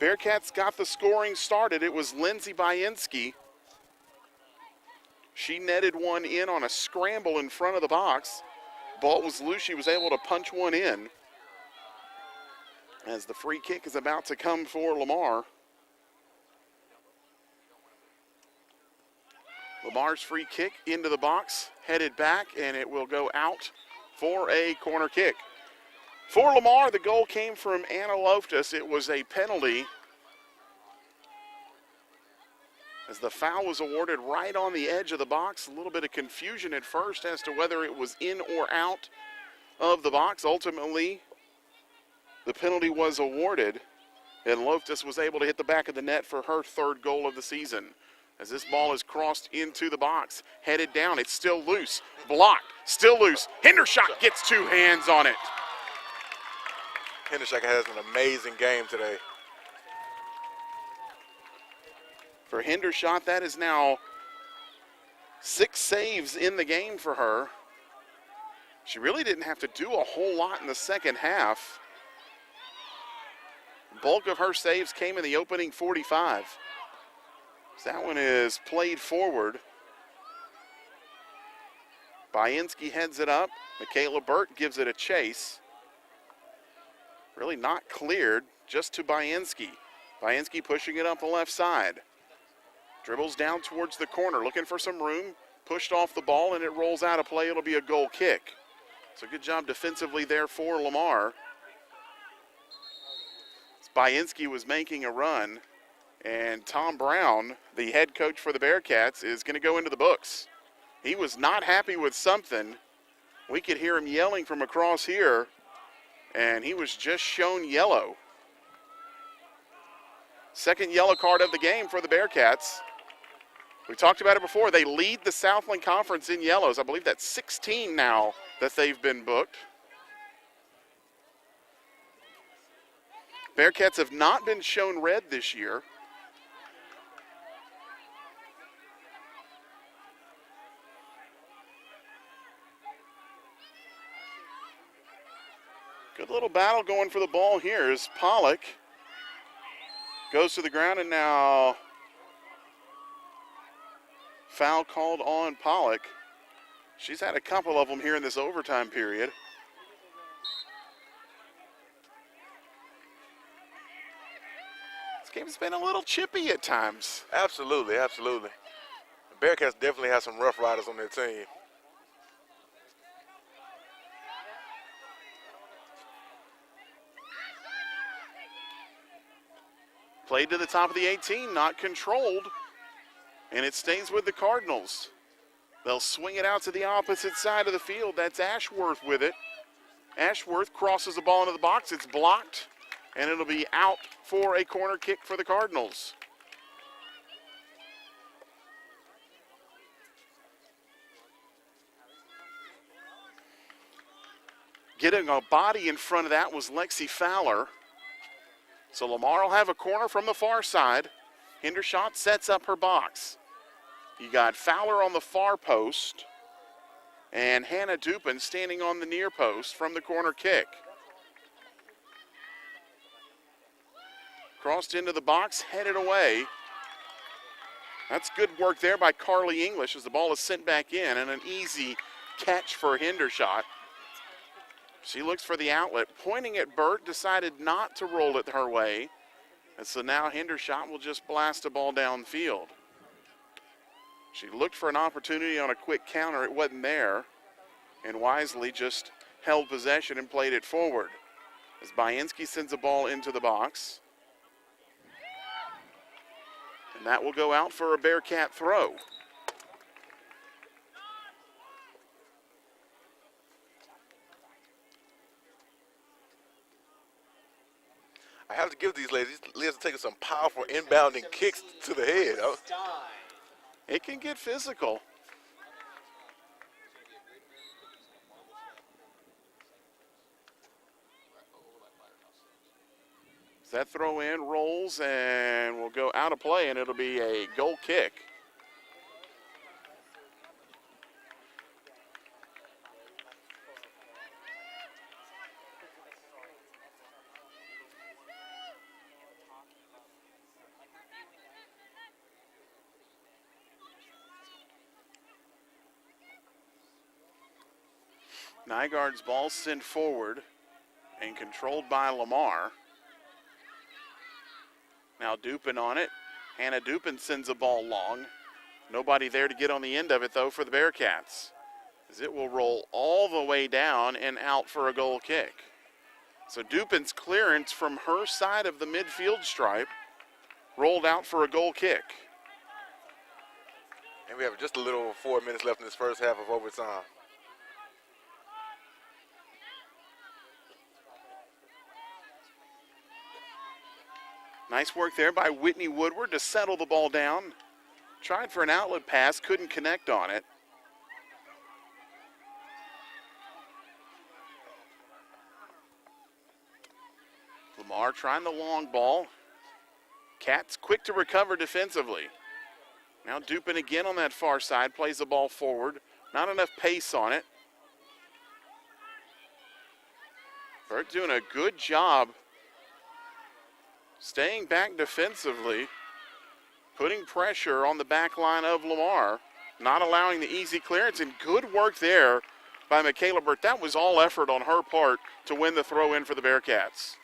Bearcats got the scoring started. It was Lindsay Bayenski. She netted one in on a scramble in front of the box. Ball was loose. She was able to punch one in. As the free kick is about to come for Lamar. Lamar's free kick into the box, headed back, and it will go out for a corner kick. For Lamar, the goal came from Anna Loftus. It was a penalty, as the foul was awarded right on the edge of the box. A little bit of confusion at first as to whether it was in or out of the box. Ultimately, the penalty was awarded, and Loftus was able to hit the back of the net for her 3rd goal of the season. As this ball is crossed into the box, headed down, it's still loose. Blocked, still loose. Hendershot gets 2 hands on it. Hendershot has an amazing game today. For Hendershot, that is now 6 saves in the game for her. She really didn't have to do a whole lot in the second half. The bulk of her saves came in the opening 45. So that one is played forward. Bayenski heads it up. Michaela Burt gives it a chase. Really not cleared, just to Bayenski. Bayenski pushing it up the left side. Dribbles down towards the corner, looking for some room. Pushed off the ball, and it rolls out of play. It'll be a goal kick. So good job defensively there for Lamar. Bainski was making a run, and Tom Brown, the head coach for the Bearcats, is going to go into the books. He was not happy with something. We could hear him yelling from across here, and he was just shown yellow. Second yellow card of the game for the Bearcats. We talked about it before. They lead the Southland Conference in yellows. I believe that's 16 now that they've been booked. Bearcats have not been shown red this year. Good little battle going for the ball here as Pollock goes to the ground, and now foul called on Pollock. She's had a couple of them here in this overtime period. This game's been a little chippy at times. Absolutely, absolutely. The Bearcats definitely have some rough riders on their team. Played to the top of the 18, not controlled, and it stays with the Cardinals. They'll swing it out to the opposite side of the field. That's Ashworth with it. Ashworth crosses the ball into the box. It's blocked, and it'll be out for a corner kick for the Cardinals. Getting a body in front of that was Lexi Fowler. So Lamar will have a corner from the far side. Hendershot sets up her box. You got Fowler on the far post and Hannah Dupin standing on the near post from the corner kick. Crossed into the box, headed away. That's good work there by Carly English as the ball is sent back in, and an easy catch for Hendershot. She looks for the outlet, pointing at Burt, decided not to roll it her way. And so now Hendershot will just blast a ball downfield. She looked for an opportunity on a quick counter. It wasn't there. And wisely just held possession and played it forward. As Bainski sends a ball into the box. And that will go out for a Bearcat throw. I have to give these ladies taking some powerful inbounding kicks to the head. Oh. It can get physical. That throw in rolls and will go out of play, and it'll be a goal kick. Nygaard's ball sent forward and controlled by Lamar. Now Dupin on it. Hannah Dupin sends a ball long. Nobody there to get on the end of it, though, for the Bearcats, as it will roll all the way down and out for a goal kick. So Dupin's clearance from her side of the midfield stripe rolled out for a goal kick. And we have just a little over 4 minutes left in this first half of overtime. Nice work there by Whitney Woodward to settle the ball down. Tried for an outlet pass, couldn't connect on it. Lamar trying the long ball. Cats quick to recover defensively. Now Dupin again on that far side, plays the ball forward. Not enough pace on it. Burt doing a good job staying back defensively, putting pressure on the back line of Lamar, not allowing the easy clearance, and good work there by Michaela Burt. That was all effort on her part to win the throw in for the Bearcats.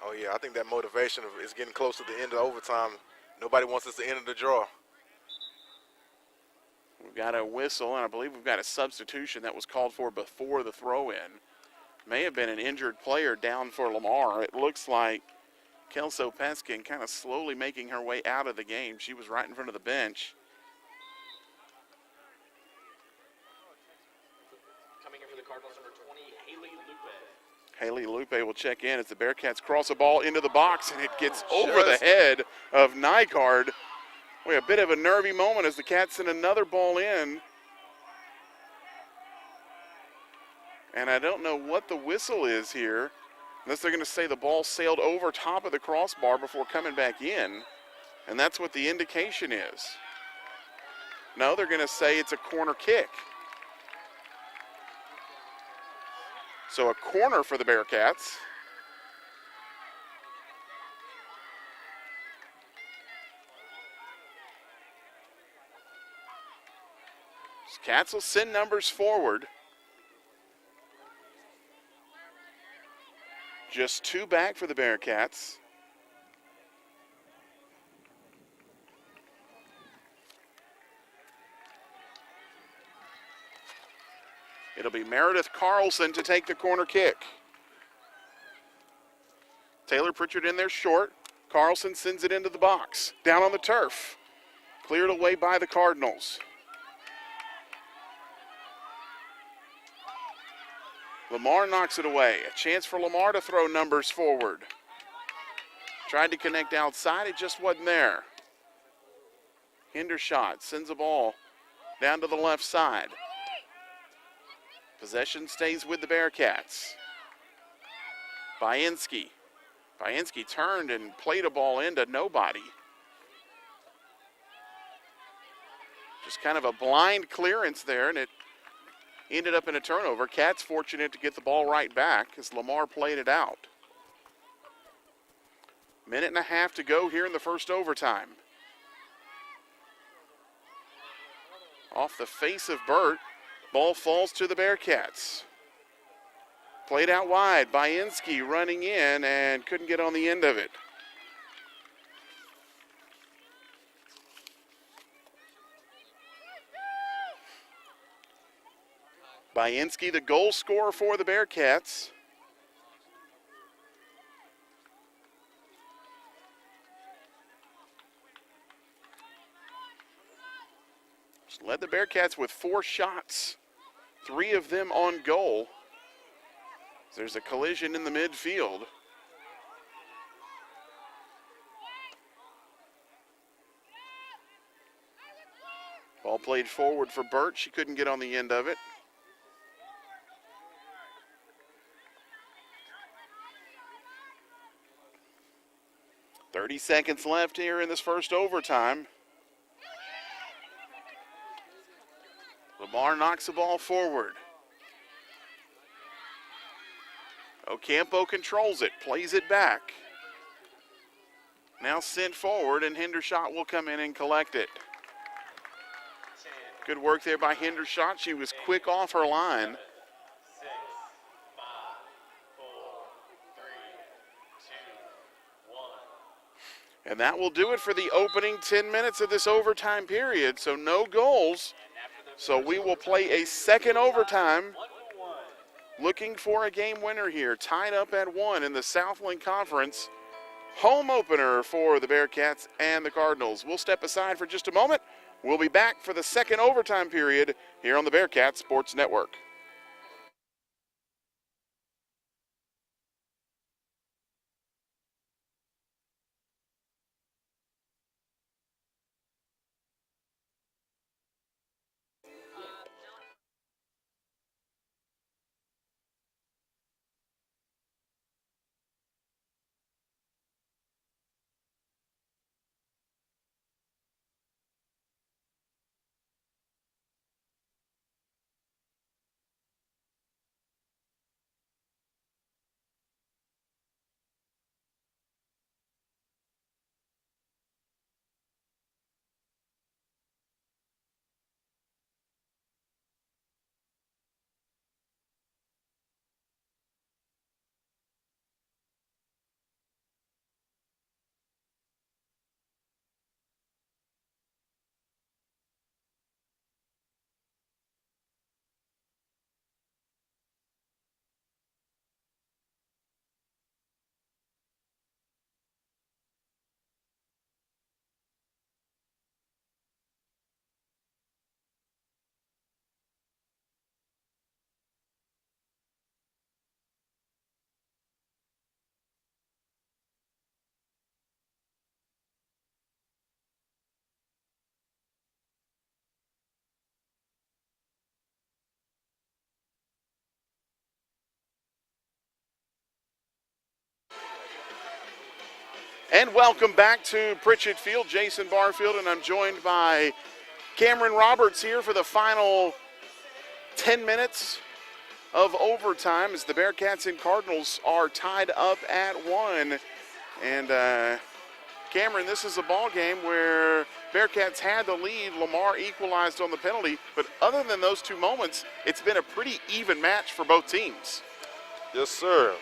Oh, yeah, I think that motivation is getting close to the end of overtime. Nobody wants us to end the draw. We've got a whistle, and I believe we've got a substitution that was called for before the throw-in. May have been an injured player down for Lamar. It looks like Kelso Peskin kind of slowly making her way out of the game. She was right in front of the bench. Coming in for the Cardinals, number 20, Haley Lupe. Haley Lupe will check in as the Bearcats cross a ball into the box, and it gets over the head of Nygaard. Boy, a bit of a nervy moment as the Cats send another ball in. And I don't know what the whistle is here, unless they're going to say the ball sailed over top of the crossbar before coming back in. And that's what the indication is. No, they're going to say it's a corner kick. So a corner for the Bearcats. Cats will send numbers forward. Just 2 back for the Bearcats. It'll be Meredith Carlson to take the corner kick. Taylor Pritchard in there short. Carlson sends it into the box. Down on the turf. Cleared away by the Cardinals. Lamar knocks it away. A chance for Lamar to throw numbers forward. Tried to connect outside, it just wasn't there. Hendershot sends a ball down to the left side. Possession stays with the Bearcats. Bainski turned and played a ball into nobody. Just kind of a blind clearance there, and it ended up in a turnover. Cats fortunate to get the ball right back as Lamar played it out. 1.5 minutes to go here in the first overtime. Off the face of Burt, ball falls to the Bearcats. Played out wide, Bainski running in and couldn't get on the end of it. Bainski, the goal scorer for the Bearcats. Just led the Bearcats with 4 shots, 3 of them on goal. There's a collision in the midfield. Ball played forward for Burt. She couldn't get on the end of it. Seconds left here in this first overtime. Lamar knocks the ball forward. Ocampo controls it, plays it back. Now sent forward, and Hendershot will come in and collect it. Good work there by Hendershot. She was quick off her line. And that will do it for the opening 10 minutes of this overtime period. So no goals. So we will play a second overtime. Looking for a game winner here. Tied up at 1 in the Southland Conference. Home opener for the Bearcats and the Cardinals. We'll step aside for just a moment. We'll be back for the second overtime period here on the Bearcats Sports Network. And welcome back to Pritchett Field. Jason Barfield, and I'm joined by Cameron Roberts here for the final 10 minutes of overtime as the Bearcats and Cardinals are tied up at 1. And Cameron, this is a ball game where Bearcats had the lead. Lamar equalized on the penalty, but other than those two moments, it's been a pretty even match for both teams. Yes, sir.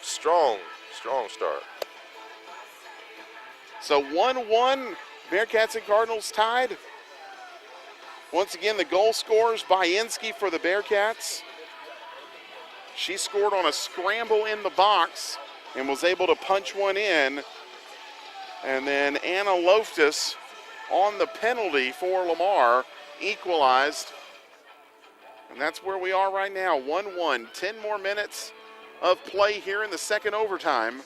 Strong start. So 1-1, Bearcats and Cardinals tied. Once again, the goal scorers, Bainski for the Bearcats. She scored on a scramble in the box and was able to punch one in. And then Anna Loftus on the penalty for Lamar equalized. And that's where we are right now, 1-1. 10 more minutes of play here in the second overtime.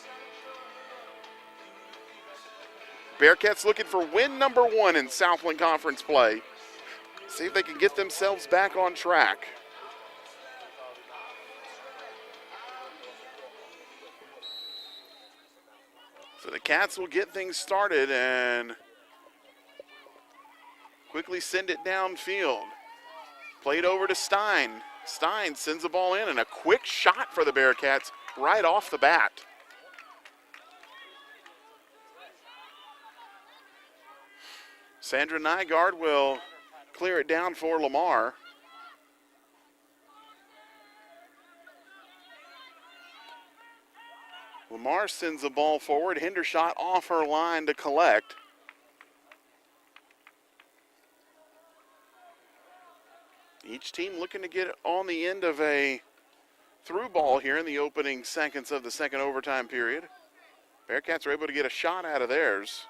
Bearcats looking for win number 1 in Southland Conference play. See if they can get themselves back on track. So the Cats will get things started and quickly send it downfield. Played over to Stein. Stein sends the ball in, and a quick shot for the Bearcats right off the bat. Sandra Nygaard will clear it down for Lamar. Lamar sends the ball forward. Hendershot off her line to collect. Each team looking to get on the end of a through ball here in the opening seconds of the second overtime period. Bearcats are able to get a shot out of theirs.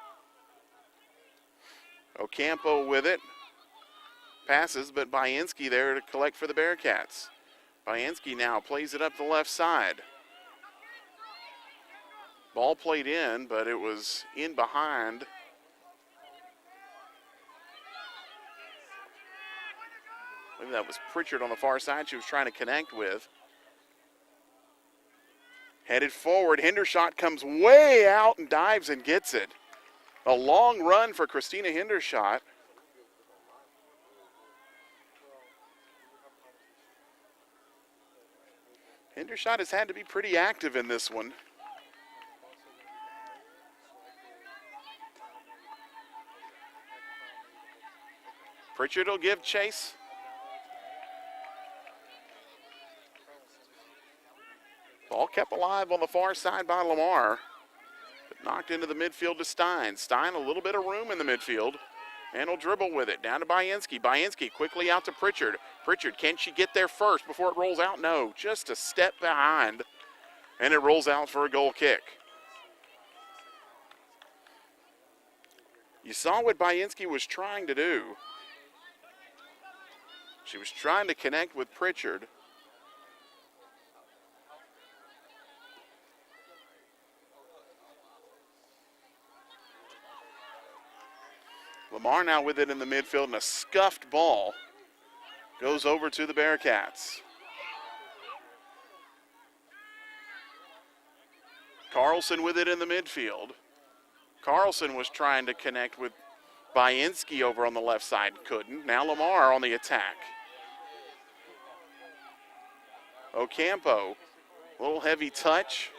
Ocampo with it. Passes, but Bainski there to collect for the Bearcats. Bainski now plays it up the left side. Ball played in, but it was in behind. I believe that was Pritchard on the far side she was trying to connect with. Headed forward, Hendershot comes way out and dives and gets it. A long run for Christina Hendershot. Hendershot has had to be pretty active in this one. Pritchard will give chase. Ball kept alive on the far side by Lamar, but knocked into the midfield to Stein. Stein a little bit of room in the midfield, and will dribble with it. Down to Bainski. Bainski quickly out to Pritchard. Pritchard, can she get there first before it rolls out? No, just a step behind, and it rolls out for a goal kick. You saw what Bainski was trying to do. She was trying to connect with Pritchard. Lamar now with it in the midfield, and a scuffed ball goes over to the Bearcats. Carlson with it in the midfield. Carlson was trying to connect with Bainski over on the left side, couldn't. Now Lamar on the attack. Ocampo, a little heavy touch.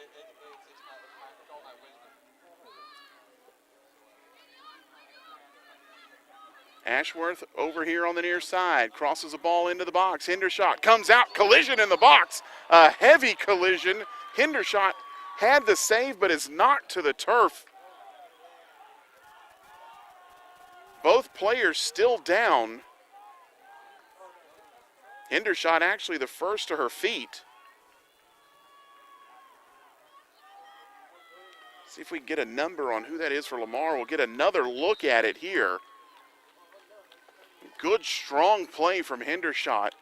Ashworth over here on the near side, crosses the ball into the box. Hendershot comes out, collision in the box. A heavy collision. Hendershot had the save, but is knocked to the turf. Both players still down. Hendershot actually the first to her feet. See if we can get a number on who that is for Lamar. We'll get another look at it here. Good, strong play from Hendershot.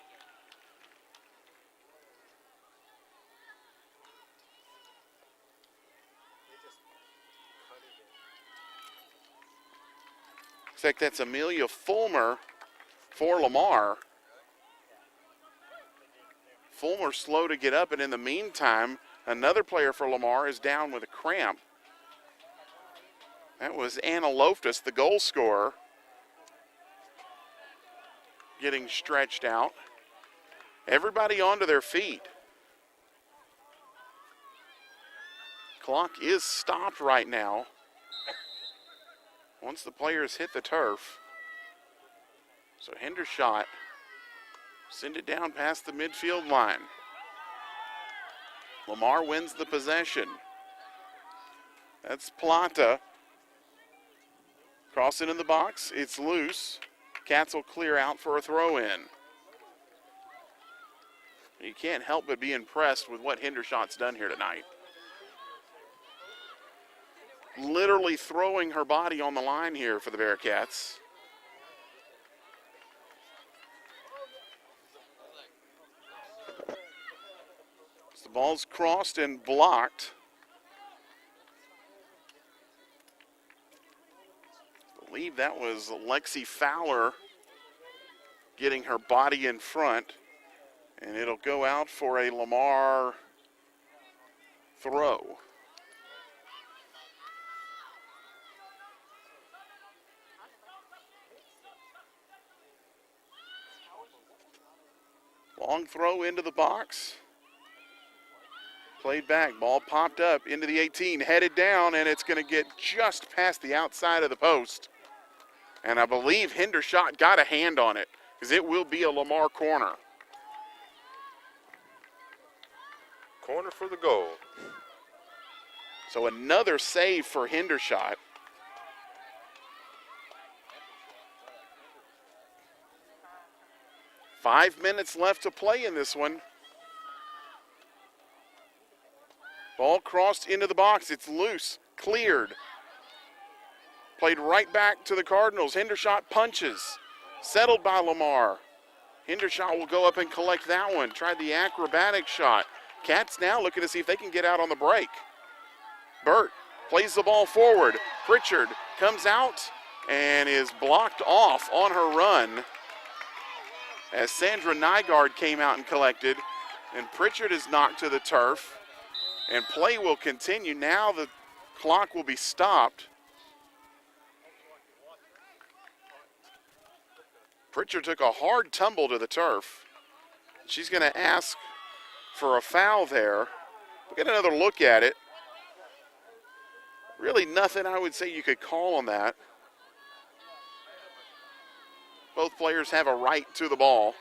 Looks like that's Amelia Fulmer for Lamar. Fulmer slow to get up, and in the meantime, another player for Lamar is down with a cramp. That was Anna Loftus, the goal scorer, getting stretched out. Everybody onto their feet. Clock is stopped right now. Once the players hit the turf. So Hendershot send it down past the midfield line. Lamar wins the possession. That's Plata. Crossing in the box, it's loose. Cats will clear out for a throw-in. You can't help but be impressed with what Hendershot's done here tonight. Literally throwing her body on the line here for the Bearcats. So the ball's crossed and blocked. I believe that was Lexi Fowler getting her body in front, and it'll go out for a Lamar throw. Long throw into the box. Played back, ball popped up into the 18, headed down, and it's going to get just past the outside of the post. And I believe Hendershot got a hand on it, because it will be a Lamar corner. Corner for the goal. So another save for Hendershot. Five minutes left to play in this one. Ball crossed into the box. It's loose, cleared. Played right back to the Cardinals. Hendershot punches. Settled by Lamar. Hendershot will go up and collect that one. Tried the acrobatic shot. Cats now looking to see if they can get out on the break. Burt plays the ball forward. Pritchard comes out and is blocked off on her run as Sandra Nygaard came out and collected. And Pritchard is knocked to the turf. And play will continue. Now the clock will be stopped. Pritchard took a hard tumble to the turf. She's going to ask for a foul there. We'll get another look at it. Really nothing I would say you could call on that. Both players have a right to the ball.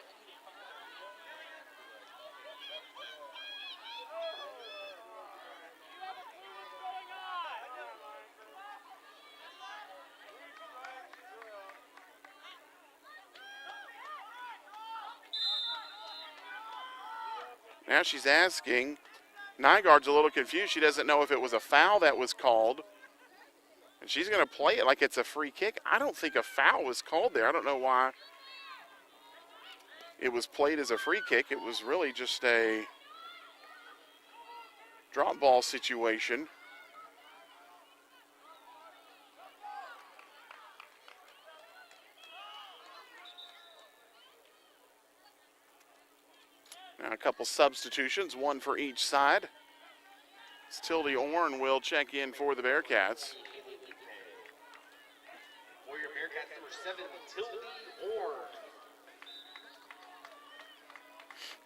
Now she's asking. Nygaard's a little confused. She doesn't know if it was a foul that was called. And she's going to play it like it's a free kick. I don't think a foul was called there. I don't know why it was played as a free kick. It was really just a drop ball situation. Now a couple substitutions, one for each side. Tildy Orn will check in for the Bearcats. For your Bearcats, number 7, Tildy Orr.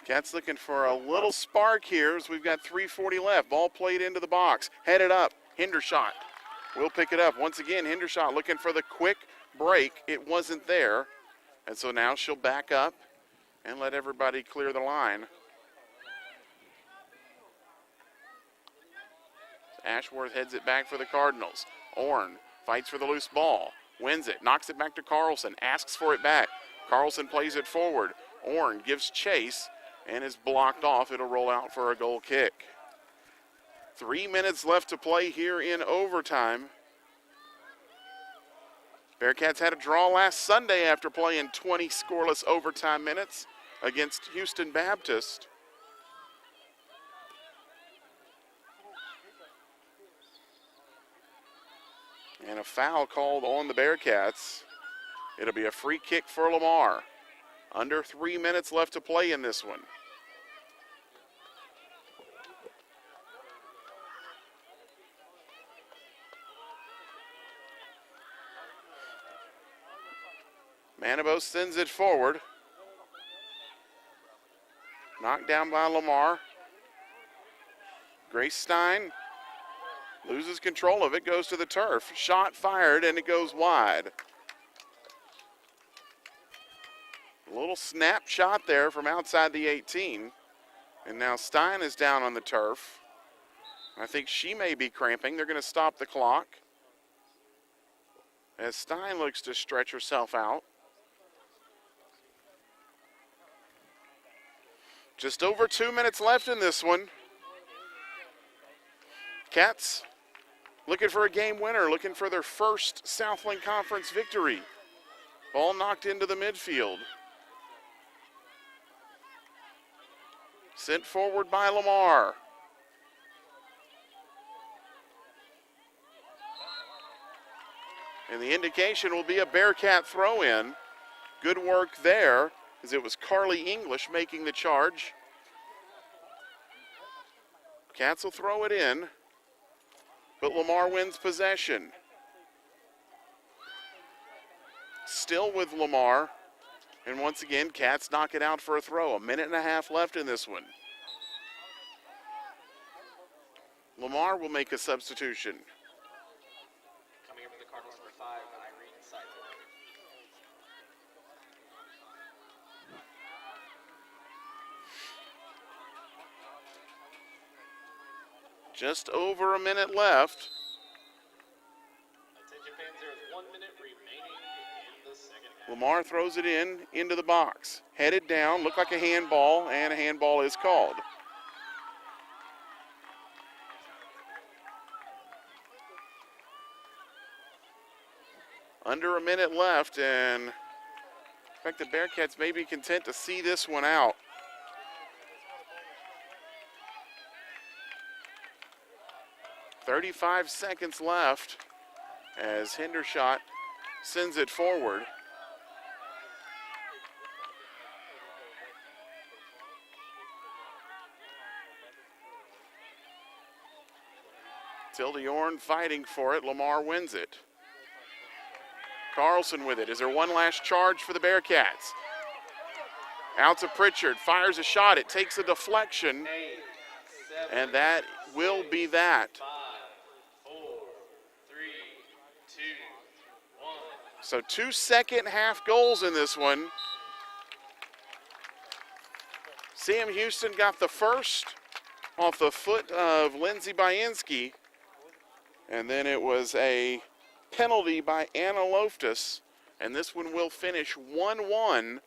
Cats looking for a little spark here as we've got 3:40 left. Ball played into the box. Headed up. Hendershot will pick it up. Once again, Hendershot looking for the quick break. It wasn't there. And so now she'll back up and let everybody clear the line. Ashworth heads it back for the Cardinals. Orn fights for the loose ball. Wins it. Knocks it back to Carlson. Asks for it back. Carlson plays it forward. Orn gives chase and is blocked off. It'll roll out for a goal kick. 3 minutes left to play here in overtime. Bearcats had a draw last Sunday after playing 20 scoreless overtime minutes against Houston Baptist. And a foul called on the Bearcats. It'll be a free kick for Lamar. Under 3 minutes left to play in this one. Manabo sends it forward. Knocked down by Lamar. Grace Stein loses control of it, goes to the turf. Shot fired, and it goes wide. A little snapshot there from outside the 18. And now Stein is down on the turf. I think she may be cramping. They're going to stop the clock as Stein looks to stretch herself out. Just over 2 minutes left in this one. Cats looking for a game winner, looking for their first Southland Conference victory. Ball knocked into the midfield. Sent forward by Lamar. And the indication will be a Bearcat throw-in. Good work there, as it was Carly English making the charge. Cats will throw it in, but Lamar wins possession. Still with Lamar, and once again, Cats knock it out for a throw. 1.5 minutes left in this one. Lamar will make a substitution. Coming up for the Cardinals, number 5, Irene Seidel. Just over a minute left. Attention fans, there is 1 minute remaining in the second half. Lamar throws it into the box. Headed down, looked like a handball, and a handball is called. Under a minute left, and in fact, the Bearcats may be content to see this one out. .35 seconds left as Hendershot sends it forward. Tilda Yorn fighting for it. Lamar wins it. Carlson with it. Is there one last charge for the Bearcats? Out to Pritchard. Fires a shot. It takes a deflection. 8, 7, And that will be that. 5, 4, 3, 2, 1. So 2 second half goals in this one. Sam Houston got the first off the foot of Lindsay Bainski. And then it was a penalty by Anna Loftus. And this one will finish 1-1.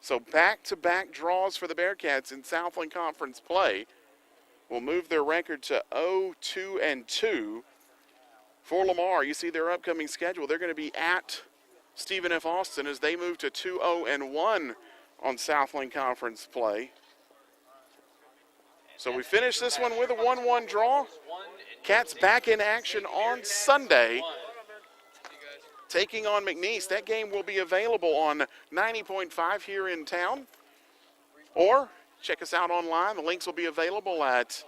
So back-to-back draws for the Bearcats in Southland Conference play will move their record to 0-2-2. For Lamar, you see their upcoming schedule. They're going to be at Stephen F. Austin as they move to 2-0-1 on Southland Conference play. So we finish this one with a 1-1 draw. Cats back in action on Sunday, taking on McNeese. That game will be available on 90.5 here in town. Or check us out online. The links will be available at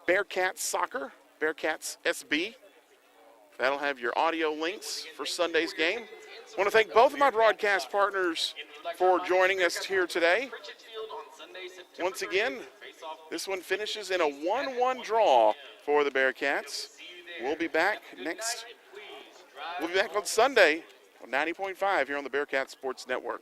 Bearcats Soccer, Bearcats SB. That'll have your audio links for Sunday's game. I want to thank both of my broadcast partners for joining us here today. Once again, this one finishes in a 1-1 draw for the Bearcats. We'll be back on Sunday on 90.5 here on the Bearcat Sports Network.